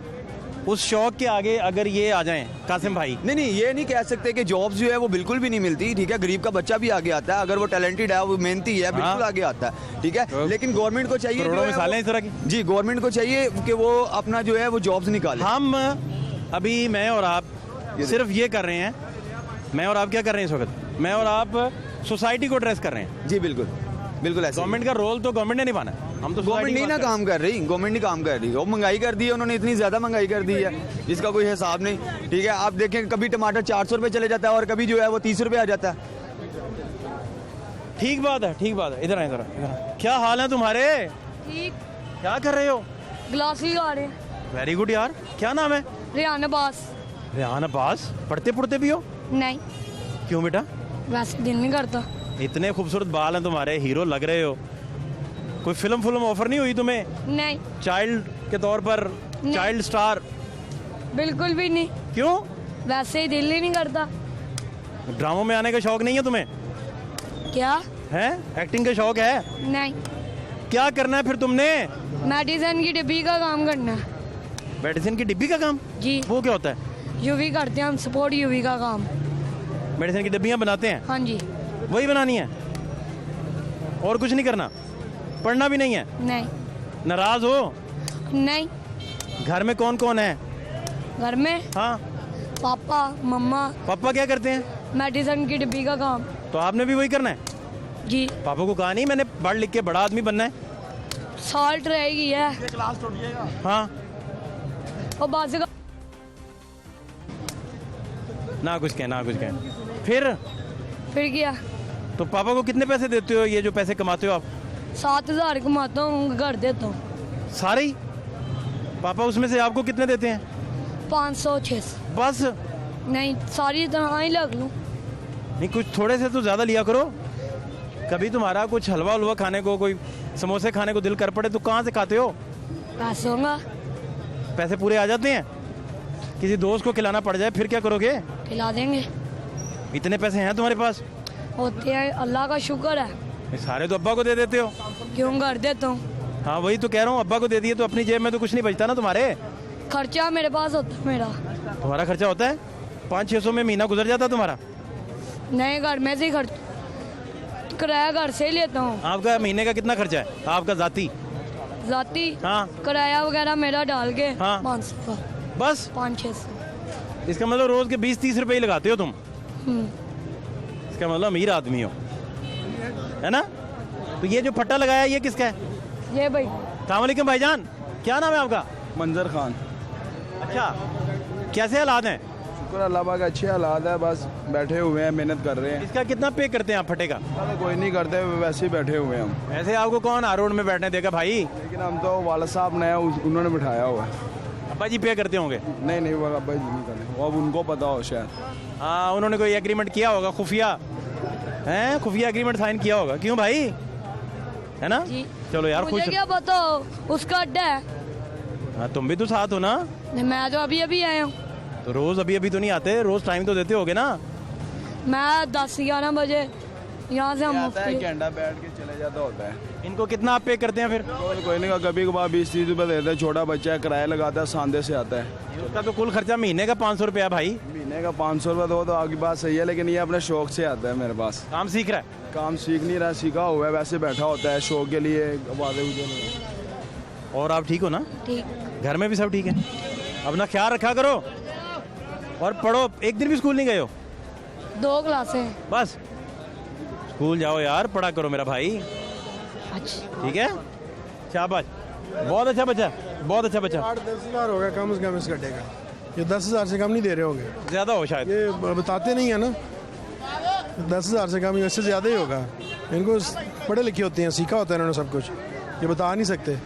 उस शौक के आगे अगर ये आ जाएं कासिम भाई, नहीं, ये नहीं कह सकते कि जॉब्स जो है वो बिल्कुल भी नहीं मिलती। ठीक है, गरीब का बच्चा भी आगे आता है, अगर वो टैलेंटेड है, वो मेहनती है, बिल्कुल आगे आता है। ठीक है, लेकिन गवर्नमेंट को चाहिए, मिसालें इस तरह की। जी, गवर्नमेंट को चाहिए कि वो अपना जो है वो जॉब्स निकाले। हम अभी मैं और आप सिर्फ ये कर रहे हैं, मैं और आप क्या कर रहे हैं इस वक्त, मैं और आप सोसाइटी को एड्रेस कर रहे हैं। जी बिल्कुल बिल्कुल ऐसा। गवर्नमेंट का रोल तो गवर्नमेंट ने निभाना है, हम तो गवर्नमेंट नहीं ना काम कर रही, गवर्नमेंट नहीं काम कर रही। वो महंगाई कर दी है उन्होंने, इतनी ज्यादा महंगाई कर दी है जिसका कोई हिसाब नहीं। ठीक है, आप देखें कभी टमाटर 400 रुपए चले जाता है और कभी जो है वो 30 रुपए आ जाता है। ठीक बात है, ठीक बात है। इधर इधर क्या हाल है तुम्हारे? ठीक। क्या कर रहे हो? ग्लास लगा रहे हैं। वेरी गुड यार, क्या नाम है? रेहान अब्बास। रेहान अब्बास, पढ़ते पढ़ते भी हो? नहीं। क्यों बेटा? वैसे दिल नहीं करता। इतने खूबसूरत बाल हैं तुम्हारे, हीरो लग रहे हो। कोई फिल्म ऑफर नहीं हुई तुम्हें? नहीं। चाइल्ड के तौर पर, चाइल्ड स्टार? बिल्कुल भी नहीं। क्यों? वैसे ही दिल ही नहीं करता। ड्रामों में आने का शौक नहीं है तुम्हें? क्या है? एक्टिंग का शौक है? नहीं। क्या करना है फिर तुमने? मेडिसिन की डिब्बी का काम करना है। मेडिसिन की डिब्बी का काम? जी। वो क्या होता है? यूवी करते हैं हम, सपोर्ट यूवी का काम। मेडिसिन की डिब्बियाँ बनाते हैं? हाँ जी। वही बनानी है और कुछ नहीं करना? पढ़ना भी नहीं है? नहीं। नाराज हो? नहीं। घर में कौन कौन है? घर में? हाँ। पापा मम्मा। पापा क्या करते हैं? मेडिसिन की डिब्बी का काम। तो आपने भी वही करना है? जी। पापा को कहा नहीं मैंने पढ़ लिख के बड़ा आदमी बनना है? साल्ट रहेगी है। हाँ। और बाजी का ना कुछ कह। फिर क्या? तो पापा को कितने पैसे देते हो, ये जो पैसे कमाते हो आप? 7,000 कमाता हूँ, घर देता हूँ। सारे ही? पापा उसमें से आपको कितने देते हैं? 500-600 बस? नहीं, सारी तरह ही लग लूँ। नहीं, कुछ थोड़े से तो ज़्यादा लिया करो। कभी तुम्हारा कुछ हलवा उलवा खाने को, कोई समोसे खाने को दिल कर पड़े तो कहाँ से खाते हो? पैसे होगा। पैसे पूरे आ जाते हैं? किसी दोस्त को खिलाना पड़ जाए फिर क्या करोगे? खिला देंगे। इतने पैसे हैं तुम्हारे पास? होते हैं, अल्लाह का शुक्र है। सारे तो अब्बा को दे देते हो। क्यों? कर देता हूँ। हाँ वही तो कह रहा हूँ, अब्बा को दे दिए तो अपनी जेब में तो कुछ नहीं बचता ना तुम्हारे। खर्चा मेरे पास होता है। मेरा तुम्हारा खर्चा होता है? 500-600 में महीना गुजर जाता तुम्हारा? नए घर में से खर्च, किराया घर से ही लेता हूँ। आपका महीने का कितना खर्चा है आपका जाती? हाँ। किराया वगैरह मेरा डाल के? हाँ। 500 का। बस? 500-600। इसका मतलब रोज के 20-30 रुपए ही लगाते हो तुम? इसका मतलब अमीर आदमी हो, है ना? तो ये जो फट्टा लगाया ये किसका है? ये भाई। अस्सलाम वालेकुम भाईजान, क्या नाम है आपका? मंजर खान। अच्छा, कैसे हालात हैं? शुक्र अल्लाह पाक, अच्छे हालात है, बस बैठे हुए हैं, मेहनत कर रहे हैं। इसका कितना पे करते हैं आप फटे का? कोई नहीं करते, वैसे ही बैठे हुए हैं हम। ऐसे आपको कौन आ रोड में बैठने देगा भाई? लेकिन हम तो वाला साहब ने उन्होंने बिठाया हुआ है। अब्बा जी पे करते होंगे? नहीं, वो अब्बा जी नहीं करते, वो अब उनको पता हो शायद। हाँ, उन्होंने कोई एग्रीमेंट किया होगा, खुफिया एग्रीमेंट साइन किया होगा। क्यों भाई, है ना? चलो यार, मुझे क्या पता, उसका अड्डा है। हाँ, तुम भी तो साथ हो ना? मैं तो अभी आया हूँ। तो रोज अभी तो नहीं आते, रोज टाइम तो देते होगे ना? मैं 10-11 बजे यहाँ से हम घंटा बैठ के चले जाता होता है। इनको कितना आप पे करते हैं फिर? कोई नहीं, कभी कभार 20-30 रुपए देते हैं। छोटा बच्चा है, किराया लगाता है, सांदे से आता है। उसका तो कुल खर्चा महीने का 500 रुपया भाई। महीने का 500 रुपये तो आपकी बात सही है, लेकिन ये अपने शौक से आता है मेरे पास। काम सीख रहा है? काम सीख नहीं रहा, सीखा हुआ है, वैसे बैठा होता है शौक के लिए। और आप ठीक हो ना? ठीक। घर में भी सब ठीक है? अपना ख्याल रखा करो और पढ़ो। एक दिन भी स्कूल नहीं गए हो? 2 क्लासें। बस स्कूल जाओ यार, पढ़ा करो मेरा भाई। अच्छा ठीक है, शाबाश, बहुत अच्छा बच्चा, बहुत अच्छा बच्चा। 8-10 हज़ार हो गया कम से कम इस गड्ढे का। ये 10,000 से कम नहीं दे रहे होंगे, ज़्यादा हो शायद। ये बताते नहीं है ना, 10,000 से कम, इससे ज़्यादा ही होगा। इनको पढ़े लिखे होते हैं, सीखा होता है इन्होंने सब कुछ, ये बता नहीं सकते।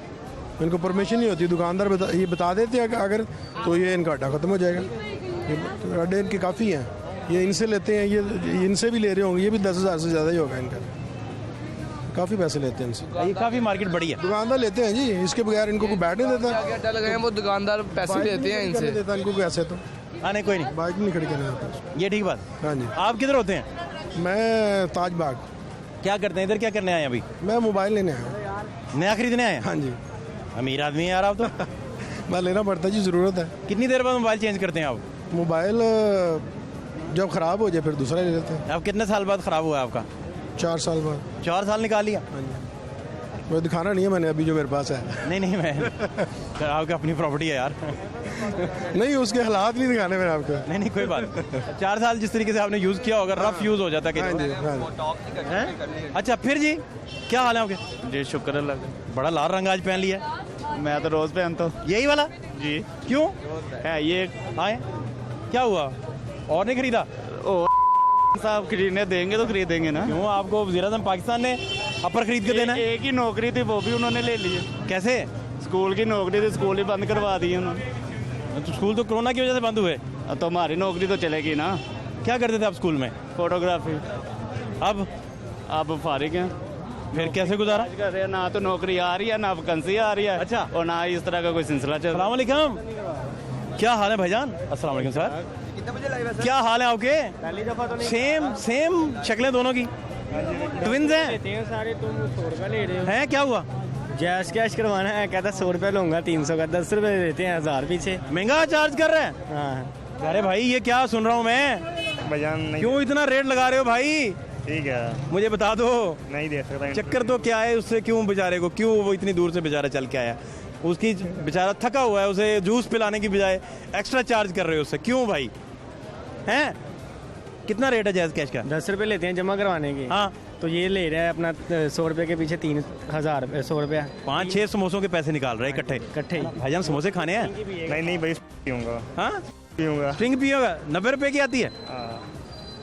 इनको परमिशन नहीं होती, दुकानदार ये बता देते हैं अगर, तो ये इनका अड्डा ख़त्म हो जाएगा। ये अड्डे इनके काफ़ी हैं, ये इनसे लेते हैं, ये इनसे भी ले रहे होंगे, ये भी 10,000 से ज़्यादा ही होगा इनका। काफ़ी पैसे लेते हैं इनसे, ये काफ़ी मार्केट बड़ी है। दुकानदार लेते हैं जी, इसके बगैर इनको कोई बैठ नहीं देता। अड्डा लगाए हैं वो दुकानदार पैसे लेते हैं इनसे। देता इनको पैसे तो। हाँ नहीं, कोई नहीं, बाइक नहीं खड़ी करने देता। ये ठीक बात। हाँ जी। आप किधर होते हैं? मैं ताज बाग। क्या करते हैं इधर, क्या करने आए हैं अभी? मैं मोबाइल लेने आया। नया खरीदने आए हैं? हाँ जी। अमीर आदमी है यार आप तो। मैं लेना पड़ता जी, ज़रूरत है। कितनी देर बाद मोबाइल चेंज करते हैं आप? मोबाइल जब ख़राब हो जाए फिर दूसरा ले लेते हैं। अब कितने साल बाद ख़राब हुआ है आपका? 4 साल बाद। 4 साल निकाल लिया? हाँ जी। वो दिखाना नहीं है मैंने अभी जो मेरे पास है। नहीं मैं आपकी अपनी प्रॉपर्टी है यार। नहीं, उसके हालात नहीं दिखाने मैंने आपको। नहीं कोई बात। 4 साल जिस तरीके से आपने यूज़ किया होगा, रफ यूज़ हो जाता है। हाँ जी, हाँ जी। अच्छा फिर जी, क्या हाल है आपके? जी शुक्र अल्लाह का। बड़ा लाल रंग आज पहन लिया। मैं तो रोज़ पहनता हूँ। यही वाला? जी। क्यों है ये? आए क्या हुआ, और नहीं खरीदा? साहब खरीदने देंगे तो खरीदेंगे ना। क्यों, आपको वज़ीर-ए-आज़म पाकिस्तान ने अपर खरीद के देना है? एक ही नौकरी थी, वो भी उन्होंने ले ली है। कैसे? स्कूल की नौकरी थी, स्कूल ही बंद करवा दी उन्होंने। तो स्कूल तो कोरोना की वजह से बंद हुए। तो हमारी नौकरी तो चलेगी ना। क्या करते थे आप स्कूल में? फोटोग्राफी। अब फारिग हैं। फिर कैसे गुजारा कर रहे हैं? ना तो नौकरी आ रही है, ना वैकेंसी आ रही है। अच्छा। और ना इस तरह का कोई सिलसिला चल रहा है। अस्सलाम वालेकुम, क्या हाल है भाईजान? अस्सलाम वालेकुम सर, क्या हाल है आपके? पहली दफा तो सेम शक्लें दोनों की, ट्विन्स हैं सारे। तुम 100 रुपये ले रहे हो? हैं, क्या हुआ? जैश कैश करवाना है, कहता 100 रुपये लूंगा, 300 का 10 रुपये देते हैं, 1000 पीछे। महंगा चार्ज कर रहे हैं? हाँ। अरे भाई ये क्या सुन रहा हूँ मैं, भैजान क्यों इतना रेट लगा रहे हो भाई? ठीक है, मुझे बता दो, नहीं दे सकता। चक्कर तो क्या है उससे, क्यों बेचारे को, क्यों वो इतनी दूर से बेचारा चल के आया, उसकी बेचारा थका हुआ है, उसे जूस पिलाने की बजाय एक्स्ट्रा चार्ज कर रहे हो उससे, क्यों भाई? हैं, कितना रेट है जायज़ कैश का? 10 रुपये लेते हैं जमा करवाने के। हाँ, तो ये ले रहा है अपना 100 रुपये के पीछे 3,000 100 रुपया। 5-6 समोसों के पैसे निकाल रहे हैं इकट्ठे। भाईजान समोसे खाने हैं? नहीं भाई पीऊंगा। हाँ पीऊंगा। स्ट्रिंग पियोगा? 90 रुपये की आती है?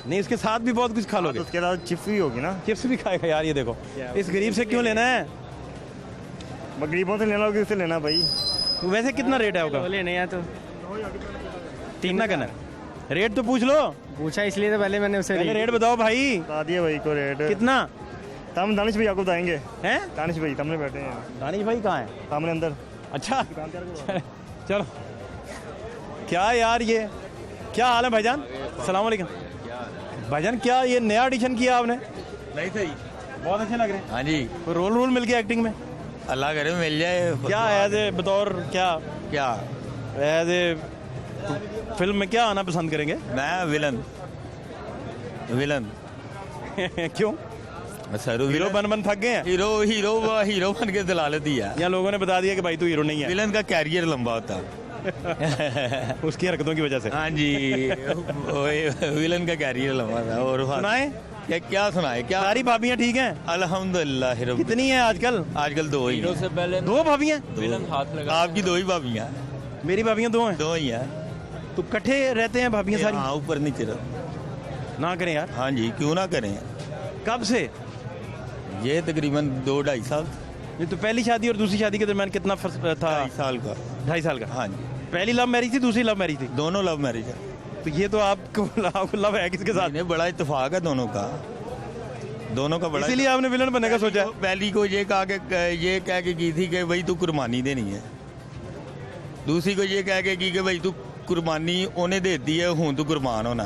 नहीं, इसके साथ भी बहुत कुछ खा लोगे। उसके साथ चिप्स भी होगी ना। चिप्स भी खाएगा यार, ये देखो, इस गरीब से क्यों लेना है? गरीबों से लेना होगी, उससे लेना भाई। वैसे कितना रेट है आपका? लेने या तो कितना करना है? रेट तो पूछ लो। पूछा इसलिए तो पहले मैंने उसे रेट बताओ भाई। बता दिए भाई को रेट कितना। हम दानिश भाई आपको बताएंगे। हैं? दानिश भाई सामने बैठे हैं। दानिश भाई कहाँ है? सामने अंदर। अच्छा चलो, क्या यार ये क्या हाल है भाईजान? सलाम वालेकुम भाईजान, क्या ये नया एडिशन किया आपने? नहीं सही, बहुत अच्छे लग रहे हैं। हाँ जी। रोल मिल गया एक्टिंग में? अल्लाह करे मिल जाए। क्या एज ए बतौर क्या एज ए फिल्म में क्या आना पसंद करेंगे? मैं विलन क्यों? सर हीरो बन थक गए हैं? हीरो बन के दलालत दिया, या लोगों ने बता दिया कि भाई तू हीरो नहीं है? विलन का कैरियर लंबा होता उसकी हरकतों की वजह से। हाँ जी, विलन का कैरियर लंबा था। और सुनाए क्या सुनाए? क्या सारी भाभियाँ ठीक हैं? अल्हम्दुलिल्लाह। कितनी है आजकल? 2 ही। से पहले 2 भाभियाँ? विलन हाथ लगा। आपकी 2 ही भाभियाँ? मेरी भाभियाँ 2 हैं। 2 ही है। तो इकट्ठे रहते हैं भाभियाँ सारी? हाँ, ऊपर नीचे ना करें यार। हाँ जी, क्यों ना करें। कब से? ये तकरीबन 2-2.5 साल। ये तो पहली शादी और दूसरी शादी के दरमियान कितना फर्क था? 2.5 साल का। 2.5 साल का? हाँ जी। पहली लव मैरिज थी, दूसरी लव मैरिज थी? दोनों लव मैरिज है। तो ये तो आपको लव है किसके साथ? बड़ा इत्तेफाक है दोनों का बड़ा। इसीलिए आपने विलन बनने का सोचा? पहली को ये कह के की थी कि भाई तू कुर्बानी देनी है, दूसरी को ये कह के की कि भाई तू कुर्बानी उन्हें देती है, हूँ तू कुर्बान होना।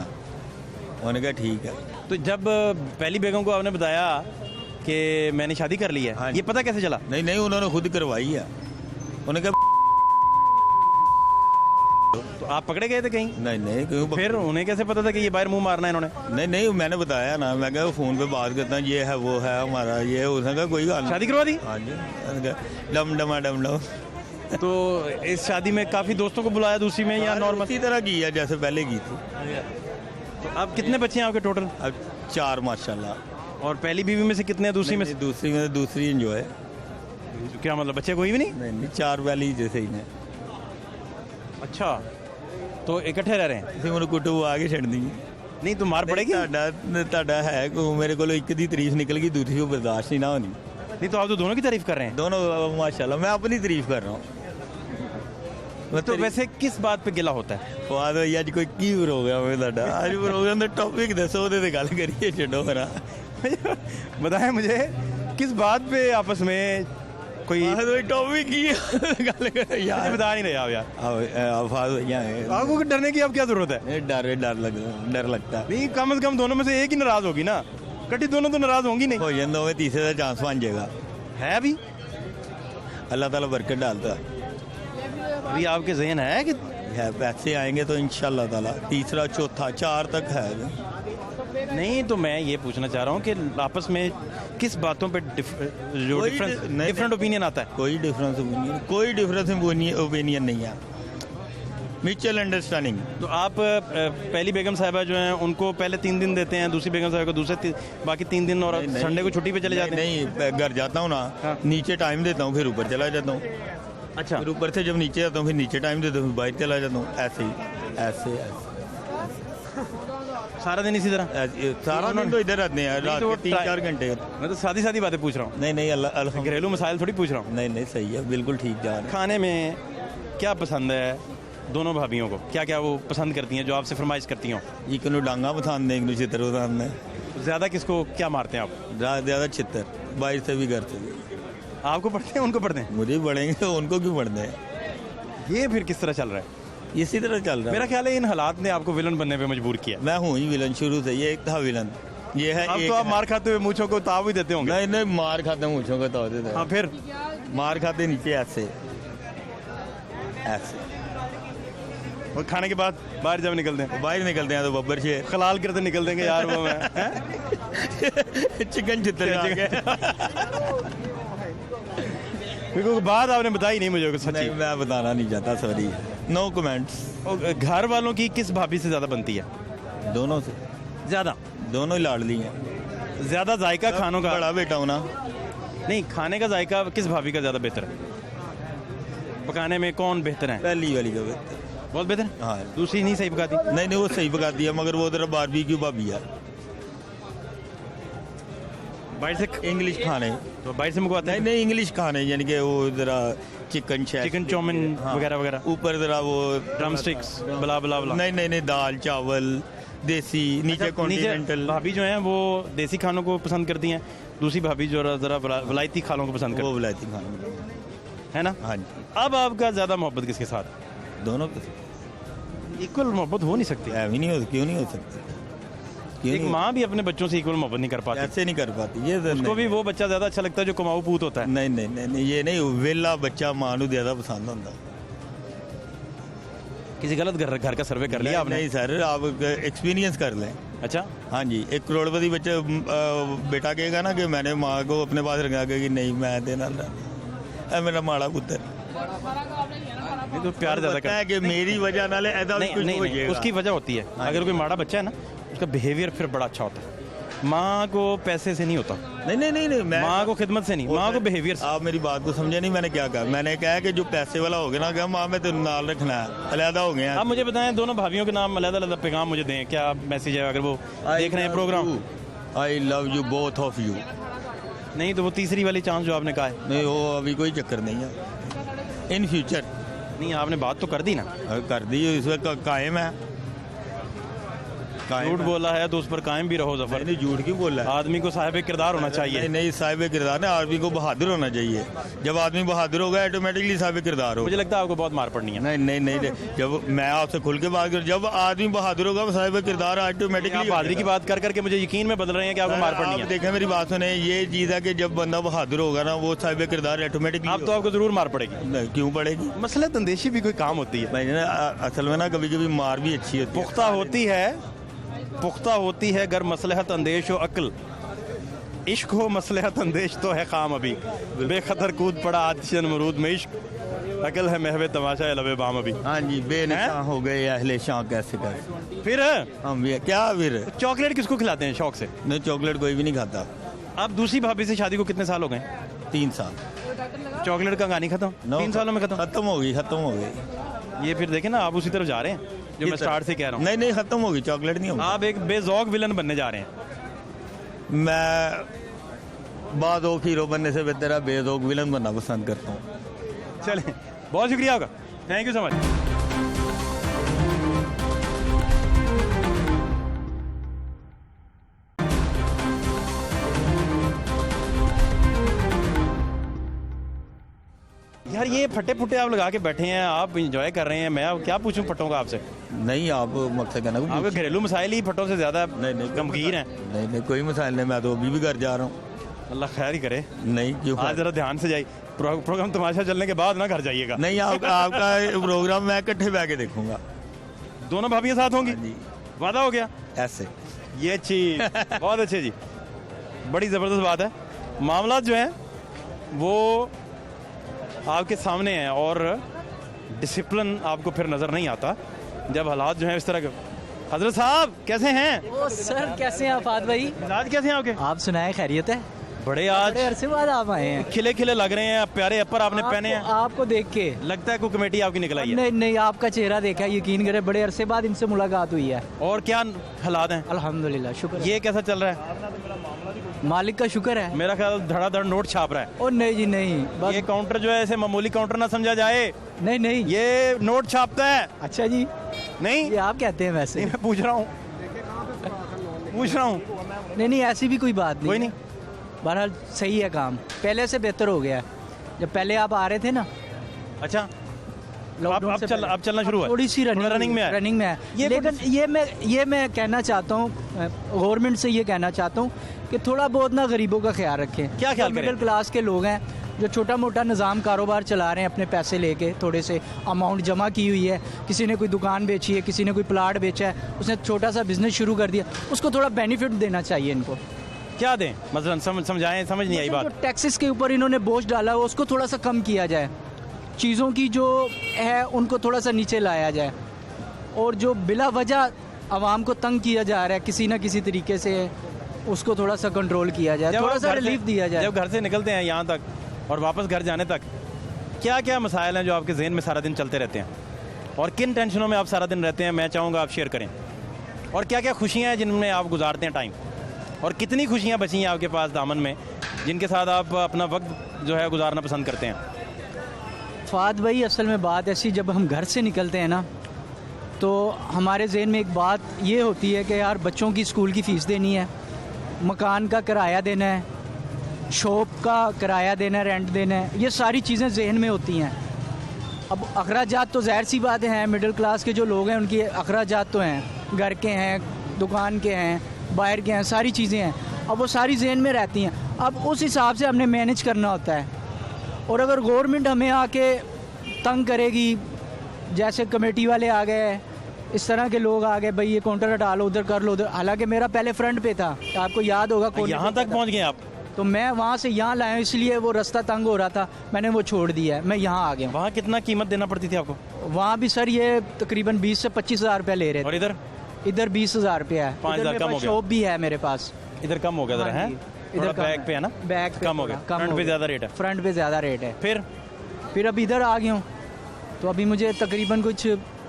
उन्होंने कहा ठीक है। तो जब पहली बेगम को आपने बताया कि मैंने शादी कर ली है, हाँ, ये पता कैसे चला? नहीं, उन्होंने खुद करवाई है। उन्होंने कहा तो आप पकड़े गए थे कहीं? नहीं, क्यों? फिर उन्हें कैसे पता था कि ये बाहर मुंह मारना है इन्होंने? नहीं, मैंने बताया ना, मैं कहा फोन पे बात करता हूँ, ये है वो है हमारा, ये उसने कहा कोई गाल। शादी करवा दी? हाँ जी। डम तो इस शादी में काफ़ी दोस्तों को बुलाया दूसरी में या नॉर्मल? इसी तरह की है जैसे पहले की थी। तो अब कितने बच्चे हैं आपके टोटल? अब 4 माशाल्लाह। और पहली बीवी में से कितने हैं दूसरी में से? दूसरी एंजॉय। क्या मतलब बच्चे कोई भी नहीं? नहीं 4 वाली जैसे ही ने। अच्छा, तो इकट्ठे रह रहे हैं? ਤੁਸੀਂ ਮੈਨੂੰ ਕੁੱਟੂ ਆ ਕੇ ਛੱਡਦੀ नहीं तो मार पड़ेगी? ਤੁਹਾਡਾ ਹੈ ਕੋ ਮੇਰੇ ਕੋਲ ਇੱਕ ਦੀ ਤਾਰੀਫ ਨਿਕਲ गई दूसरी को बर्दाश्त नहीं ना होनी। नहीं तो आप तो दोनों की तारीफ कर रहे हैं। दोनों माशाल्लाह, मैं अपनी तारीफ कर रहा हूँ। तो वैसे किस बात पे गिला होता है? फवाद भाई आज कोई की प्रोग्राम है ਤੁਹਾਡਾ? आज प्रोग्राम ਦਾ टॉपिक दसो ਉਹਦੇ ਤੇ ਗੱਲ करिए ਛੱਡੋ मेरा। बताएं मुझे किस बात पे आपस में कोई टॉपिक की गल कर यार? बता नहीं रहे आप यार। आपको डरने की अब क्या जरूरत है? डर लगता है। नहीं कम से कम दोनों में से एक ही नाराज होगी ना, कटी दोनों तो नाराज होंगी नहीं। हो जाए वो तीसरे का चांस बन जाएगा। है अभी अल्लाह ताला बरकत डालता है। अभी आपके जहन है कि पैसे आएंगे तो इंशाल्लाह ताला तीसरा चौथा 4 तक है। नहीं तो मैं ये पूछना चाह रहा हूँ कि आपस में किस बातों पे डिफरेंट ओपिनियन आता है? कोई डिफरेंस ओपिनियन नहीं है, म्यूचुअल अंडरस्टैंडिंग। तो आप पहली बेगम साहिबा जो हैं उनको पहले 3 दिन देते हैं, दूसरी बेगम साहिबा को दूसरे बाकी 3 दिन, और संडे को छुट्टी पे चले जाते हैं? नहीं, घर जाता हूँ ना, नीचे टाइम देता हूँ, फिर ऊपर चला जाता हूँ। अच्छा, फिर ऊपर से जब नीचे जाता हूँ फिर नीचे टाइम देता हूँ, बाहर चला जाता हूँ। ऐसे सारा दिन इसी तरह? सारा दिन तो इधर रहते हैं, रात के 3-4 घंटे। मैं तो सादी बातें पूछ रहा हूँ। नहीं अल्लाह, घरेलू मसाइल थोड़ी पूछ रहा हूँ। नहीं सही है, बिल्कुल ठीक जा रहा है। खाने में क्या पसंद है दोनों भाभियों को? क्या क्या वो पसंद करती हैं जो आपसे फरमाइश करती हों? एक को डांगा पसंद है, एक चित्र पसंद है। ज़्यादा किसको क्या मारते हैं आप? ज़्यादा चित्र, बाहर से भी घर से भी। आपको पढ़ते हैं उनको पढ़ते हैं? मुझे पढ़ेंगे तो उनको क्यों पढ़ते हैं? ये फिर किस तरह चल रहा है? इसी तरह चल रहा है। मेरा ख्याल है इन हालात ने आपको विलन बनने पे मजबूर किया। मैं हूँ ही विलन शुरू से, ये एक था विलन, ये है। अब तो आप मार खाते हुए मूंछों को ताव भी देते होंगे? नहीं मार खाते मूंछों को ताव देते। हाँ, फिर मार खाते नीचे ऐसे और खाने के बाद बाहर जब निकलते हैं तो बब्बर शेर खलाल करते निकल देंगे यार वो मैं चिकन चित्र क्योंकि बात आपने बताई नहीं मुझे सच्ची। नहीं, मैं बताना नहीं चाहता, सॉरी, नो कमेंट्स। घर वालों की किस भाभी से ज्यादा बनती है? दोनों से ज्यादा। दोनों ही लाडली हैं। ज्यादा जायका खानों का? बड़ा बेटा होना नहीं, खाने का जायका किस भाभी का ज्यादा बेहतर है? पकाने में कौन बेहतर है? पहली वाली का बेहतर, बहुत बेहतर। हाँ, दूसरी नहीं सही पकाती? नहीं वो सही पकाती है, मगर वो तेरा बारबेक्यू भाभी है। बाहर से इंग्लिश खाने तो बाहर से मंगवाते हैं? नहीं इंग्लिश खाने, यानी कि वो जरा चिकन चाउमीन वगैरह वगैरह, ऊपर जरा वो ड्रम स्टिक्स बला बला बला। नहीं दाल चावल देसी, नीचे कॉन्टिनेंटल। भाभी जो हैं वो देसी खानों को पसंद करती हैं, दूसरी भाभी जो जरा वलायती खानों को पसंद करती है। वो वलायती खानों है ना? हाँ जी। अब आपका ज्यादा मोहब्बत किसके साथ? दोनों इक्वल मोहब्बत हो नहीं सकती? क्यों नहीं हो सकती? एक माँ भी अपने बच्चों से इक्वल मोहब्बत नहीं कर पाती। ऐसे नहीं कर पाती, ये तो उसको भी वो बच्चा ज्यादा अच्छा लगता है जो कमाऊ पूत होता है। नहीं ये नहीं, वेला बच्चा माँ को ज्यादा पसंद होता। किसी गलत घर का सर्वे कर लिया आपने? नहीं सर, आप एक्सपीरियंस कर लें। अच्छा, हाँ जी। 1 करोड़पति बच्चा बेटा कहेगा ना कि मैंने माँ को अपने पास रखा कि नहीं मैं देना, मेरा माड़ा पुत्र। तो प्यार ज्यादा करता है कि मेरी वजह ना ले, ऐसा नहीं, उसकी वजह होती है। अगर कोई माड़ा बच्चा है ना, उसका बिहेवियर फिर बड़ा अच्छा होता है। माँ को पैसे से नहीं होता। नहीं माँ को खिदमत से नहीं, माँ को बिहेवियर से। आप मेरी बात को समझे नहीं, मैंने क्या कहा? मैंने कहा कि जो पैसे वाला हो गया ना, क्या माँ में तो नाल रखना है, अलहदा हो गया। आप मुझे बताएं, दोनों भाभियों के नाम अलग पैगाम मुझे दें, क्या मैसेज है अगर वो देख रहे हैं program? I love you both of you. नहीं तो वो तीसरी वाली चांस जो आपने कहा है? नहीं, वो अभी कोई चक्कर नहीं है, इन फ्यूचर। नहीं, आपने बात तो कर दी ना? कर दी, इसमें कायम है। झूठ बोला है तो उस पर कायम भी रहो जफर। नहीं, झूठ क्यों बोला है? आदमी को साहिब किरदार होना चाहिए। नहीं साहिब किरदार नहीं, आदमी को बहादुर होना चाहिए। जब आदमी बहादुर होगा ऑटोमेटिकली साहिब किरदार हो। मुझे लगता है आपको बहुत मार पड़नी है। नहीं, जब मैं आपसे खुल के बात करूँ, जब आदमी बहादुर होगा साहिब किरदार ऑटोमेटिकली। बहादुरी की बात कर करके मुझे यकीन में बदल रहे हैं कि आपको मार पड़नी है। देखें मेरी बात सुने, ये चीज़ है कि जब बंदा बहादुर होगा ना, वो साहिब किरदार ऑटोमेटिकली। अब तो आपको जरूर मार पड़ेगी। क्यों पड़ेगी? मसला तंदेशी भी कोई काम होती है असल में ना, कभी कभी मार भी अच्छी होती है, पुख्ता होती है गर मसलहत अंदेश हो अक्ल, इश्क हो मसलहत अंदेश तो है काम अभी, बेखतर कूद पड़ा आतिशन मरूद में इश्क। अकल है महवे तमाशा लबे बाम अभी। हाँ जी, बेनिशान हो गए अहले शान कैसे कैसे। फिर हम भी क्या फिर चॉकलेट किसको खिलाते हैं शौक से? नहीं, चॉकलेट कोई भी नहीं खाता। आप दूसरी भाभी से शादी को कितने साल हो गए? 3 साल। चॉकलेट का कहानी खत्म? 3 सालों में खत्म हो गई। ये फिर देखें ना, आप उसी तरफ जा रहे हैं जो मैं स्टार्ट से कह रहा हूँ। नहीं, खत्म होगी, चॉकलेट नहीं होगी। आप एक बेजौक विलन बनने जा रहे हैं। मैं बादौक हीरो बनने से बेहतर बेजौक विलन बनना पसंद करता हूँ। चलें, बहुत शुक्रिया आपका, थैंक यू सो मच। यार ये फटे फुटे आप लगा के बैठे हैं, आप इंजॉय कर रहे हैं, मैं अब क्या पूछूं फटों का आपसे? नहीं, आप मकसद कहना आपके घरेलू मसाइल ही फटों से ज्यादा गमगीन है। नहीं, कोई मसाइल नहीं, मैं तो अभी भी घर जा रहा हूँ। अल्लाह खैर ही करे। नहीं, क्यों? आज जरा ध्यान से जाइए, प्रोग्राम तमाशा चलने के बाद ना घर जाइएगा। नहीं, आपका प्रोग्राम मैं इकट्ठे बैठ के देखूंगा। दोनों भाभियां साथ होंगी? वादा हो गया? ऐसे ये अच्छी बहुत अच्छे जी, बड़ी ज़बरदस्त बात है। मामला जो है वो आपके सामने है और डिसिप्लिन आपको फिर नज़र नहीं आता जब हालात जो है इस तरह के। हजरत साहब कैसे हैं? ओ सर, कैसे हैं आफाद भाई? मिजाज कैसे हैं आपके? आप सुनाए, खैरियत है? बड़े आज बड़े अरसे बाद आप आए हैं। खिले खिले लग रहे हैं, प्यारे अपर आपने पहने हैं। आपको देख के लगता है कोई कमेटी आपकी निकल आई है। नहीं नहीं, आपका चेहरा देखा, यकीन करें बड़े अरसे बाद इनसे मुलाकात हुई है। और क्या हालात हैं? अल्हम्दुलिल्लाह, शुक्र। ये कैसा चल रहा है? मालिक का शुक्र है। मेरा ख्याल धड़ाधड़ नोट छाप रहा है। ओ नहीं जी नहीं, बस ये काउंटर जो है ऐसे मामूली काउंटर ना समझा जाए। नहीं नहीं, ये नोट छापता है। अच्छा जी, नहीं ये आप कहते हैं वैसे। मैं पूछ रहा हूँ नहीं, ऐसी भी कोई बात नहीं। कोई नहीं, बहरहाल सही है काम, पहले से बेहतर हो गया है। जब पहले आप आ रहे थे ना। अच्छा, अब चलना शुरू है, थोड़ी सी रनिंग में है। लेकिन ये मैं कहना चाहता हूँ, गवर्नमेंट से ये कहना चाहता हूँ कि थोड़ा बहुत ना गरीबों का ख्याल रखें। क्या ख्याल करें? मिडिल क्लास के लोग हैं जो छोटा मोटा निज़ाम कारोबार चला रहे हैं, अपने पैसे लेके थोड़े से अमाउंट जमा की हुई है, किसी ने कोई दुकान बेची है, किसी ने कोई प्लाट बेचा है, उसने छोटा सा बिजनेस शुरू कर दिया, उसको थोड़ा बेनिफिट देना चाहिए इनको। क्या दें मसलन? समझाएं, समझ नहीं आई बात। जो टैक्सेस के ऊपर इन्होंने बोझ डाला है उसको थोड़ा सा कम किया जाए, चीज़ों की जो है उनको थोड़ा सा नीचे लाया जाए, और जो बिला वजह आवाम को तंग किया जा रहा है किसी न किसी तरीके से, उसको थोड़ा सा कंट्रोल किया जाए, थोड़ा सा रिलीफ दिया जाए। जब घर से निकलते हैं यहाँ तक और वापस घर जाने तक, क्या क्या मसाइल हैं जो आपके जहन में सारा दिन चलते रहते हैं, और किन टेंशनों में आप सारा दिन रहते हैं? मैं चाहूँगा आप शेयर करें। और क्या क्या खुशियाँ हैं जिनमें आप गुजारते हैं टाइम, और कितनी खुशियाँ बची हैं आपके पास दामन में जिनके साथ आप अपना वक्त जो है गुजारना पसंद करते हैं? फाद भाई, असल में बात ऐसी, जब हम घर से निकलते हैं ना तो हमारे जहन में एक बात ये होती है कि यार बच्चों की स्कूल की फ़ीस देनी है, मकान का किराया देना है, शॉप का किराया देना है, रेंट देना है, ये सारी चीज़ें जहन में होती हैं। अब अखराजात तो ज़ाहिर सी बात हैं, मिडिल क्लास के जो लोग हैं उनकी अखराजात तो हैं, घर के हैं, दुकान के हैं, बाहर के हैं, सारी चीज़ें हैं। अब वो सारी जहन में रहती हैं, अब उस हिसाब से हमने मैनेज करना होता है। और अगर गवर्नमेंट हमें आके तंग करेगी, जैसे कमेटी वाले आ गए, इस तरह के लोग आ गए, भाई ये काउंटर हटा लो, उधर कर लो उधर, हालांकि मेरा पहले फ्रंट पे था, आपको याद होगा। यहाँ तक पहुँच गए आप? तो मैं वहाँ से यहाँ लाया, इसलिए वो रास्ता तंग हो रहा था, मैंने वो छोड़ दिया है, मैं यहाँ आ गया। वहाँ कितना कीमत देना पड़ती थी आपको? वहाँ भी सर ये तकरीबन 20 से 25 हज़ार रुपया ले रहे थे। और इधर 20,000 रुपया है। 5,000 कम हो गया। शॉप भी है मेरे पास। इधर कम हो गया जरा है, इधर बैक पे है ना, बैक पे कम हो गया, फ्रंट पे ज़्यादा रेट है। फ्रंट पे ज़्यादा रेट है। फिर अब इधर आ गया हूँ, तो अभी मुझे तकरीबन कुछ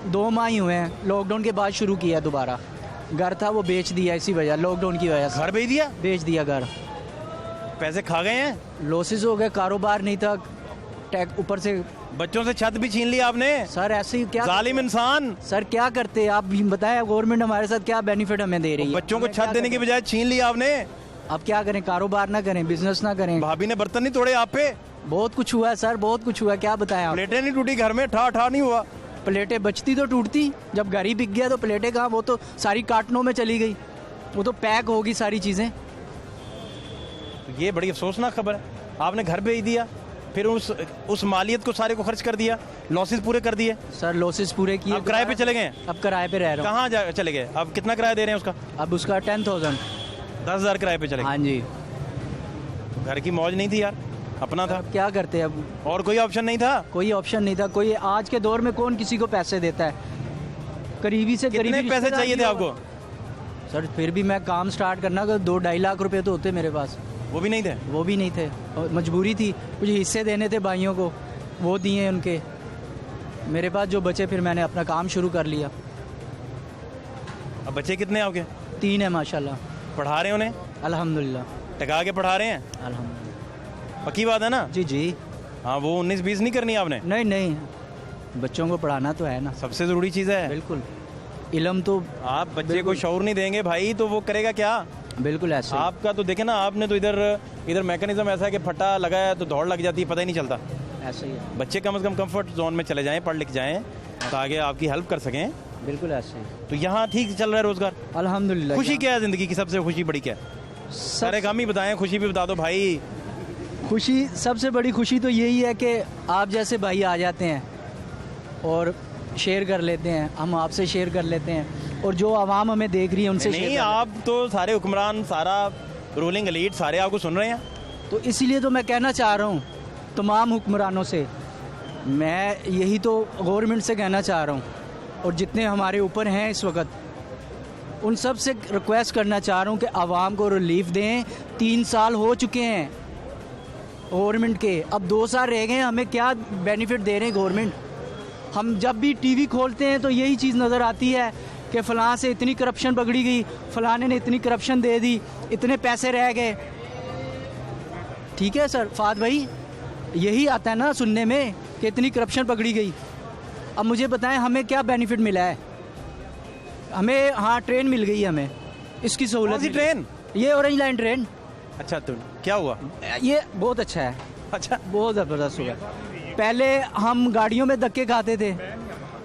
2 माह ही हुए हैं, लॉकडाउन के बाद शुरू किया दोबारा। घर था वो बेच दिया, इसी वजह, लॉकडाउन की वजह से। घर बेच दिया? बेच दिया घर। पैसे खा गए हैं? लॉसेस हो गए, कारोबार नहीं था, टैग ऊपर से बच्चों से छत भी छीन ली आपने। सर ऐसे ही क्या, जालिम इंसान। सर क्या करते आप भी बताएं, गवर्नमेंट हमारे साथ क्या बेनिफिट हमें दे रही है? बच्चों को छत देने के बजाय छीन ली आपने। अब क्या करें, कारोबार ना करें, बिजनेस ना करें? भाभी ने बर्तन नहीं तोड़े आप पे? बहुत कुछ हुआ है सर, बहुत कुछ हुआ है, क्या बताएं आप? प्लेटें नहीं टूटी घर में? ठा नहीं हुआ? प्लेटें बचती तो टूटती, जब घर ही बिक गया तो प्लेटें कहाँ, वो तो सारी कार्टनों में चली गई, वो तो पैक होगी सारी चीज़ें। ये बड़ी अफसोसनाक खबर है। आपने घर बेच दिया, फिर उस मालियत को सारे को खर्च कर दिया, लॉसेस पूरे कर दिए। सर लॉसेस पूरे किए। अब किराए पे चले गए? अब किराए पे रह रहा हूँ। कहाँ चले गए? अब कितना किराया दे रहे हैं उसका? अब उसका 10,000 10,000 किराए पे चले गए। हाँ जी। तो घर की मौज नहीं थी यार? अपना था। क्या करते अब, और कोई ऑप्शन नहीं था? कोई ऑप्शन नहीं था। कोई आज के दौर में कौन किसी को पैसे देता है? करीबी से करीबी कितने पैसे चाहिए थे आपको? सर फिर भी मैं काम स्टार्ट करना, 2-2.5 लाख रुपए तो होते मेरे पास। वो भी नहीं थे? वो भी नहीं थे, और मजबूरी थी, कुछ हिस्से देने थे भाइयों को, वो दिए उनके। मेरे पास जो बचे फिर मैंने अपना काम शुरू कर लिया। अब बच्चे कितने आपके? 3 है माशाल्लाह। पढ़ा रहे उन्हें? अल्हम्दुलिल्लाह। टका के पढ़ा रहे हैं? अल्हम्दुलिल्लाह। पक्की बात है ना? जी जी। हाँ, वो 19-20 नहीं करनी आपने? नहीं नहीं, बच्चों को पढ़ाना तो है ना, सबसे ज़रूरी चीज़ है। बिल्कुल। इल्म तो आप बच्चे को शऊर नहीं देंगे भाई तो वो करेगा क्या? बिल्कुल ऐसे। आपका तो देखे ना, आपने तो इधर मैकेनिज्म ऐसा है कि फटा लगाया तो दौड़ लग जाती है, पता ही नहीं चलता। ऐसे ही है। बच्चे कम से कम कंफर्ट जोन में चले जाएं, पढ़ लिख जाएं, ताकि आपकी हेल्प कर सकें। बिल्कुल ऐसे ही। तो यहाँ ठीक चल रहा है रोजगार? अल्हम्दुलिल्लाह। खुशी क्या है ज़िंदगी की? सबसे खुशी बड़ी क्या है? सारे काम ही बताएं, खुशी भी बता दो भाई। खुशी, सबसे बड़ी खुशी तो यही है कि आप जैसे भाई आ जाते हैं और शेयर कर लेते हैं, हम आपसे शेयर कर लेते हैं, और जो आवाम हमें देख रही है उनसे नहीं, आप तो सारे हुक्मरान, सारा रूलिंग एलीट सारे आपको सुन रहे हैं। तो इसीलिए तो मैं कहना चाह रहा हूँ तमाम हुक्मरानों से, मैं यही तो गवर्नमेंट से कहना चाह रहा हूँ, और जितने हमारे ऊपर हैं इस वक्त, उन सब से रिक्वेस्ट करना चाह रहा हूँ कि आवाम को रिलीफ दें। 3 साल हो चुके हैं गवर्नमेंट के, अब 2 साल रह गए। हमें क्या बेनिफिट दे रहे हैं गवर्नमेंट? हम जब भी टीवी खोलते हैं तो यही चीज़ नज़र आती है कि फ़लाँ से इतनी करप्शन पकड़ी गई, फ़लाने ने इतनी करप्शन दे दी, इतने पैसे रह गए। ठीक है सर फाद भाई, यही आता है ना सुनने में कि इतनी करप्शन पकड़ी गई। अब मुझे बताएं हमें क्या बेनिफिट मिला है? हमें हाँ ट्रेन मिल गई हमें, इसकी सहूलत। ट्रेन? ये ऑरेंज लाइन ट्रेन। अच्छा, तो क्या हुआ? ये बहुत अच्छा है। अच्छा, बहुत ज़बरदस्त हुआ। पहले हम गाड़ियों में धक्के खाते थे,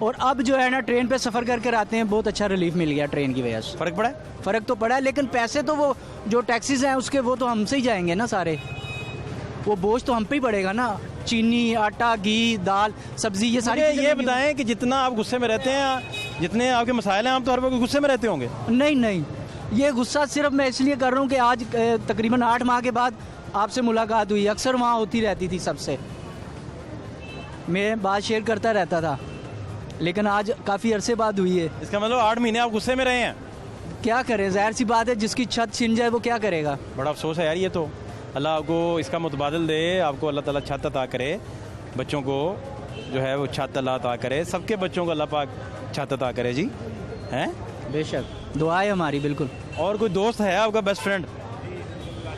और अब जो है ना ट्रेन पे सफ़र करके आते हैं, बहुत अच्छा रिलीफ मिल गया ट्रेन की वजह से। फ़र्क पड़ा? फ़र्क तो पड़ा है, लेकिन पैसे तो वो जो टैक्सीज हैं उसके, वो तो हमसे ही जाएंगे ना सारे, वो बोझ तो हम पे ही पड़ेगा ना। चीनी, आटा, घी, दाल, सब्जी, ये सारी। ये बताएं कि जितना आप गुस्से में रहते हैं, जितने आपके मसाइल हैं, आप तो हर वक्त गुस्से में रहते होंगे। नहीं नहीं, ये गुस्सा सिर्फ मैं इसलिए कर रहा हूँ कि आज तकरीबन 8 माह के बाद आपसे मुलाकात हुई। अक्सर वहाँ होती रहती थी सबसे, मैं बात शेयर करता रहता था, लेकिन आज काफ़ी अरसे बाद हुई है। इसका मतलब 8 महीने आप गुस्से में रहे हैं? क्या करें, ज़ाहिर सी बात है, जिसकी छत छिन जाए वो क्या करेगा। बड़ा अफसोस है यार। ये तो अल्लाह आपको इसका मुतबादिल दे, आपको अल्लाह ताला छत अता करे, बच्चों को जो है वो छत अल्लाह अता करे, सबके बच्चों को अल्लाह पाक छत अता करे जी, हैं? बेशक, दुआ है हमारी। बिल्कुल। और कोई दोस्त है आपका बेस्ट फ्रेंड?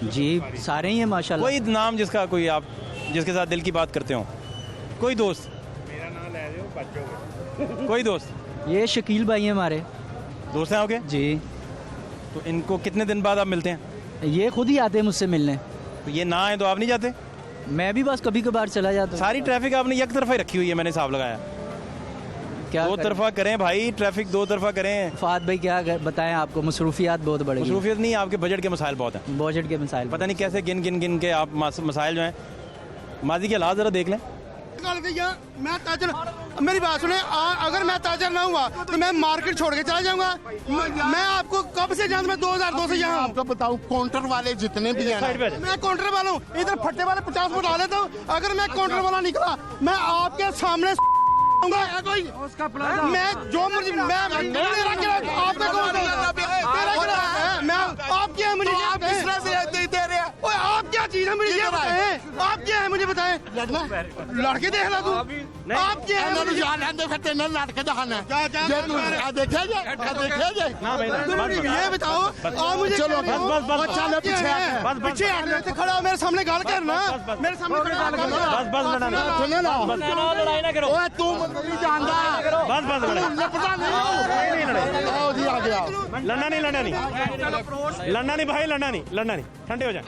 जी सारे ही हैं माशाल्लाह। कोई नाम जिसका, कोई आप जिसके साथ दिल की बात करते हो? कोई दोस्त? मेरा नाम ले दो बच्चों को। कोई दोस्त? ये शकील भाई हैं हमारे दोस्त हैं आपके? जी। तो इनको कितने दिन बाद आप मिलते हैं? ये खुद ही आते हैं मुझसे मिलने। तो ये ना आए तो आप नहीं जाते? मैं भी बस कभी कभार चला जाता हूँ। सारी ट्रैफिक आपने एक तरफा ही रखी हुई है, मैंने हिसाब लगाया। क्या 2 तरफा करें भाई, ट्रैफिक 2 तरफा करें। फाद भाई क्या बताएं आपको, मसरूफियात बहुत बड़ी। मसरूफियत नहीं, आपके बजट के मसाइल बहुत हैं। बजट के मसाइल पता नहीं कैसे गिन के आप मसाइल जो हैं, माजी के हालात ज़रा देख लें। मैं ताजर, मेरी बात सुने, अगर मैं ताजर ना हुआ तो मैं मार्केट छोड़ के चला जाऊंगा। मैं आपको कब से जानता, मैं 2002 से यहाँ आपको बताऊं, काउंटर वाले जितने भी हैं, मैं काउंटर वाला हूँ। इधर फट्टे वाले 50 फुट डाल लेता हूँ। अगर मैं काउंटर वाला निकला, मैं आपके सामने कोई उसका मैं जो मर्जी मैं आपका कौन मैं आप क्या है मुझे आप किस तरह से दे रहे हैं? आप क्या चीज है मुझे ये बताएं, आप क्या है मुझे बताएं? लड़के देख ला तू, आप क्या है मुझे जान है, फिर तेरे लड़के दिखाना है, देखा ये बताओ आप मुझे। चलो बस चलो पीछे पीछे खड़ा मेरे सामने गाल करना, मेरे सामने लड़ाई ना करो तू नहीं जानता, बस लड़ना नहीं लड़ना नहीं भाई, लड़ना नहीं, ठंडे हो जाए।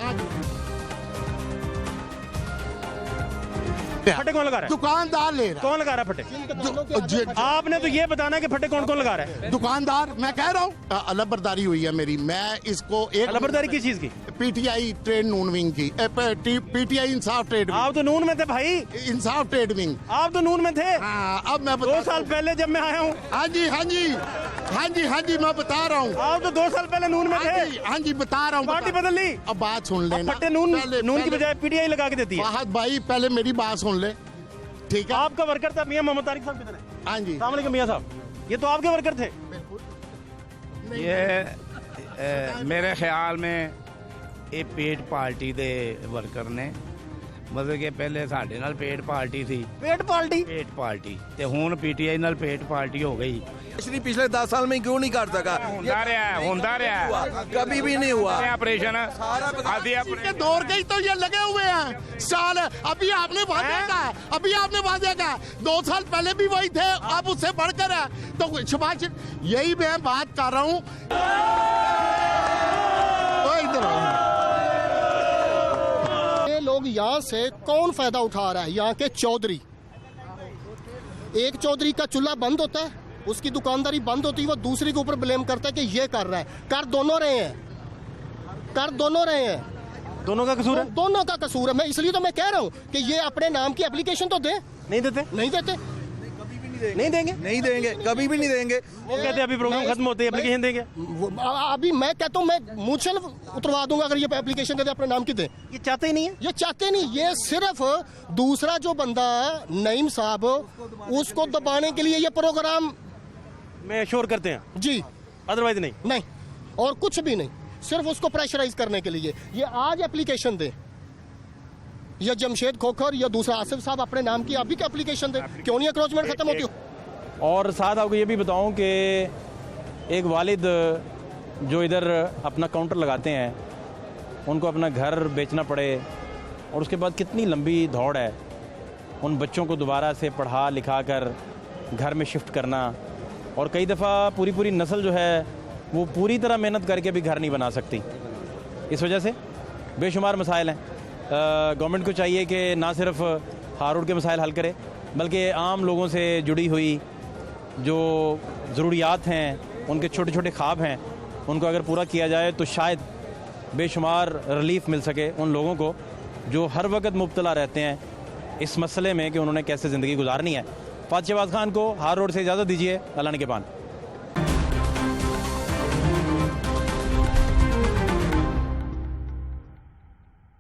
फटे कौन लगा रहा है? दुकानदार ले रहा। कौन लगा रहा है फटे? आपने तो ये बताना है कि फटे कौन कौन लगा रहा है। दुकानदार, मैं कह रहा हूँ अलबरदारी हुई है मेरी, मैं इसको एक अलबरदारी किस चीज की? पीटीआई ट्रेड नून विंग की, पीटीआई इंसाफ ट्रेड। आप तो नून में थे भाई। इंसाफ ट्रेड विंग, आप तो नून में थे। अब मैं 2 साल पहले जब मैं आया हूँ। हाँ जी हाँ जी मैं बता रहा हूँ। आप तो 2 साल पहले नून में थे। हाँ जी बता रहा हूँ। पार्टी बदल ली। अब बात सुन लेना। फट्टे नून की बजाय पीटीआई लगा के देती है। फहद भाई पहले मेरी बात सुन ले, ठीक है। आपका वर्कर था मियां मोहम्मद तारिक साहब किधर है? हाँ जी अस्सलाम वालेकुम मियां साहब, ये तो आपके वर्कर थे। ये मेरे ख्याल में ਇਹ पेट पार्टी ਦੇ ਵਰਕਰ ਨੇ, ਮਤਲਬ ਕਿ ਪਹਿਲੇ ਸਾਡੇ ਨਾਲ पेट पार्टी ਸੀ। पेट पार्टी ਤੇ ਹੁਣ ਪੀਟੀਆਈ ਨਾਲ पेट पार्टी हो गई। इसलिए पिछले 10 साल में क्यों नहीं कर सका? ਹੁੰਦਾ ਰਿਹਾ कभी भी नहीं हुआ ऑपरेशन। के दौर के ही तो ये लगे हुए हैं साल। अभी आपने वादे का 2 साल पहले भी वही थे, अब उससे बढ़कर है। तो शबाश, यही मैं बात कर रहा हूँ। ये लोग यहाँ से कौन फायदा उठा रहा है? यहाँ के चौधरी, एक चौधरी का चूल्हा बंद होता है, उसकी दुकानदारी बंद होती है, वो दूसरे के ऊपर ब्लेम करता है कि ये कर रहा है। कर दोनों रहे हैं। दोनों का कसूर है। दोनों का कसूर है। मैं इसलिए तो मैं कह रहा हूँ कि ये अपने नाम की एप्लीकेशन तो दे। नहीं देते। नहीं देंगे, कभी भी नहीं देंगे। वो कहते हैं अभी प्रोग्राम खत्म होते हैं एप्लीकेशन देंगे। अभी मैं कहता हूँ मैं मूछल उतरवा दूंगा अगर ये एप्लीकेशन दे दे अपने नाम की दे। ये चाहते ही नहीं है। ये चाहते नहीं, ये सिर्फ दूसरा जो बंदा नईम साहब, उसको दबाने के लिए ये प्रोग्राम में शोर करते हैं जी, अदरवाइज नहीं। और कुछ भी नहीं, सिर्फ उसको प्रेशराइज करने के लिए ये आज एप्लीकेशन दे, या जमशेद खोखर या दूसरा आसिफ साहब अपने नाम की अभी की एप्लीकेशन दे। क्यों नहीं अक्रोचमेंट खत्म होती? और साथ आपको ये भी बताऊं कि एक वालिद जो इधर अपना काउंटर लगाते हैं, उनको अपना घर बेचना पड़े और उसके बाद कितनी लंबी दौड़ है उन बच्चों को दोबारा से पढ़ा लिखा कर घर में शिफ्ट करना, और कई दफ़ा पूरी नस्ल जो है वो पूरी तरह मेहनत करके भी घर नहीं बना सकती। इस वजह से बेशुमार मसाइल हैं। गवर्नमेंट को चाहिए कि ना सिर्फ हार रोड के मसाइल हल करे, बल्कि आम लोगों से जुड़ी हुई जो ज़रूरियात हैं, उनके छोटे छोटे ख्वाब हैं, उनको अगर पूरा किया जाए तो शायद बेशुमार रिलीफ मिल सके उन लोगों को जो हर वक्त मुब्तला रहते हैं इस मसले में कि उन्होंने कैसे ज़िंदगी गुजारनी है। फात शहबाज खान को हार रोड से इजाज़त दीजिए। अल्लाह ने के पान।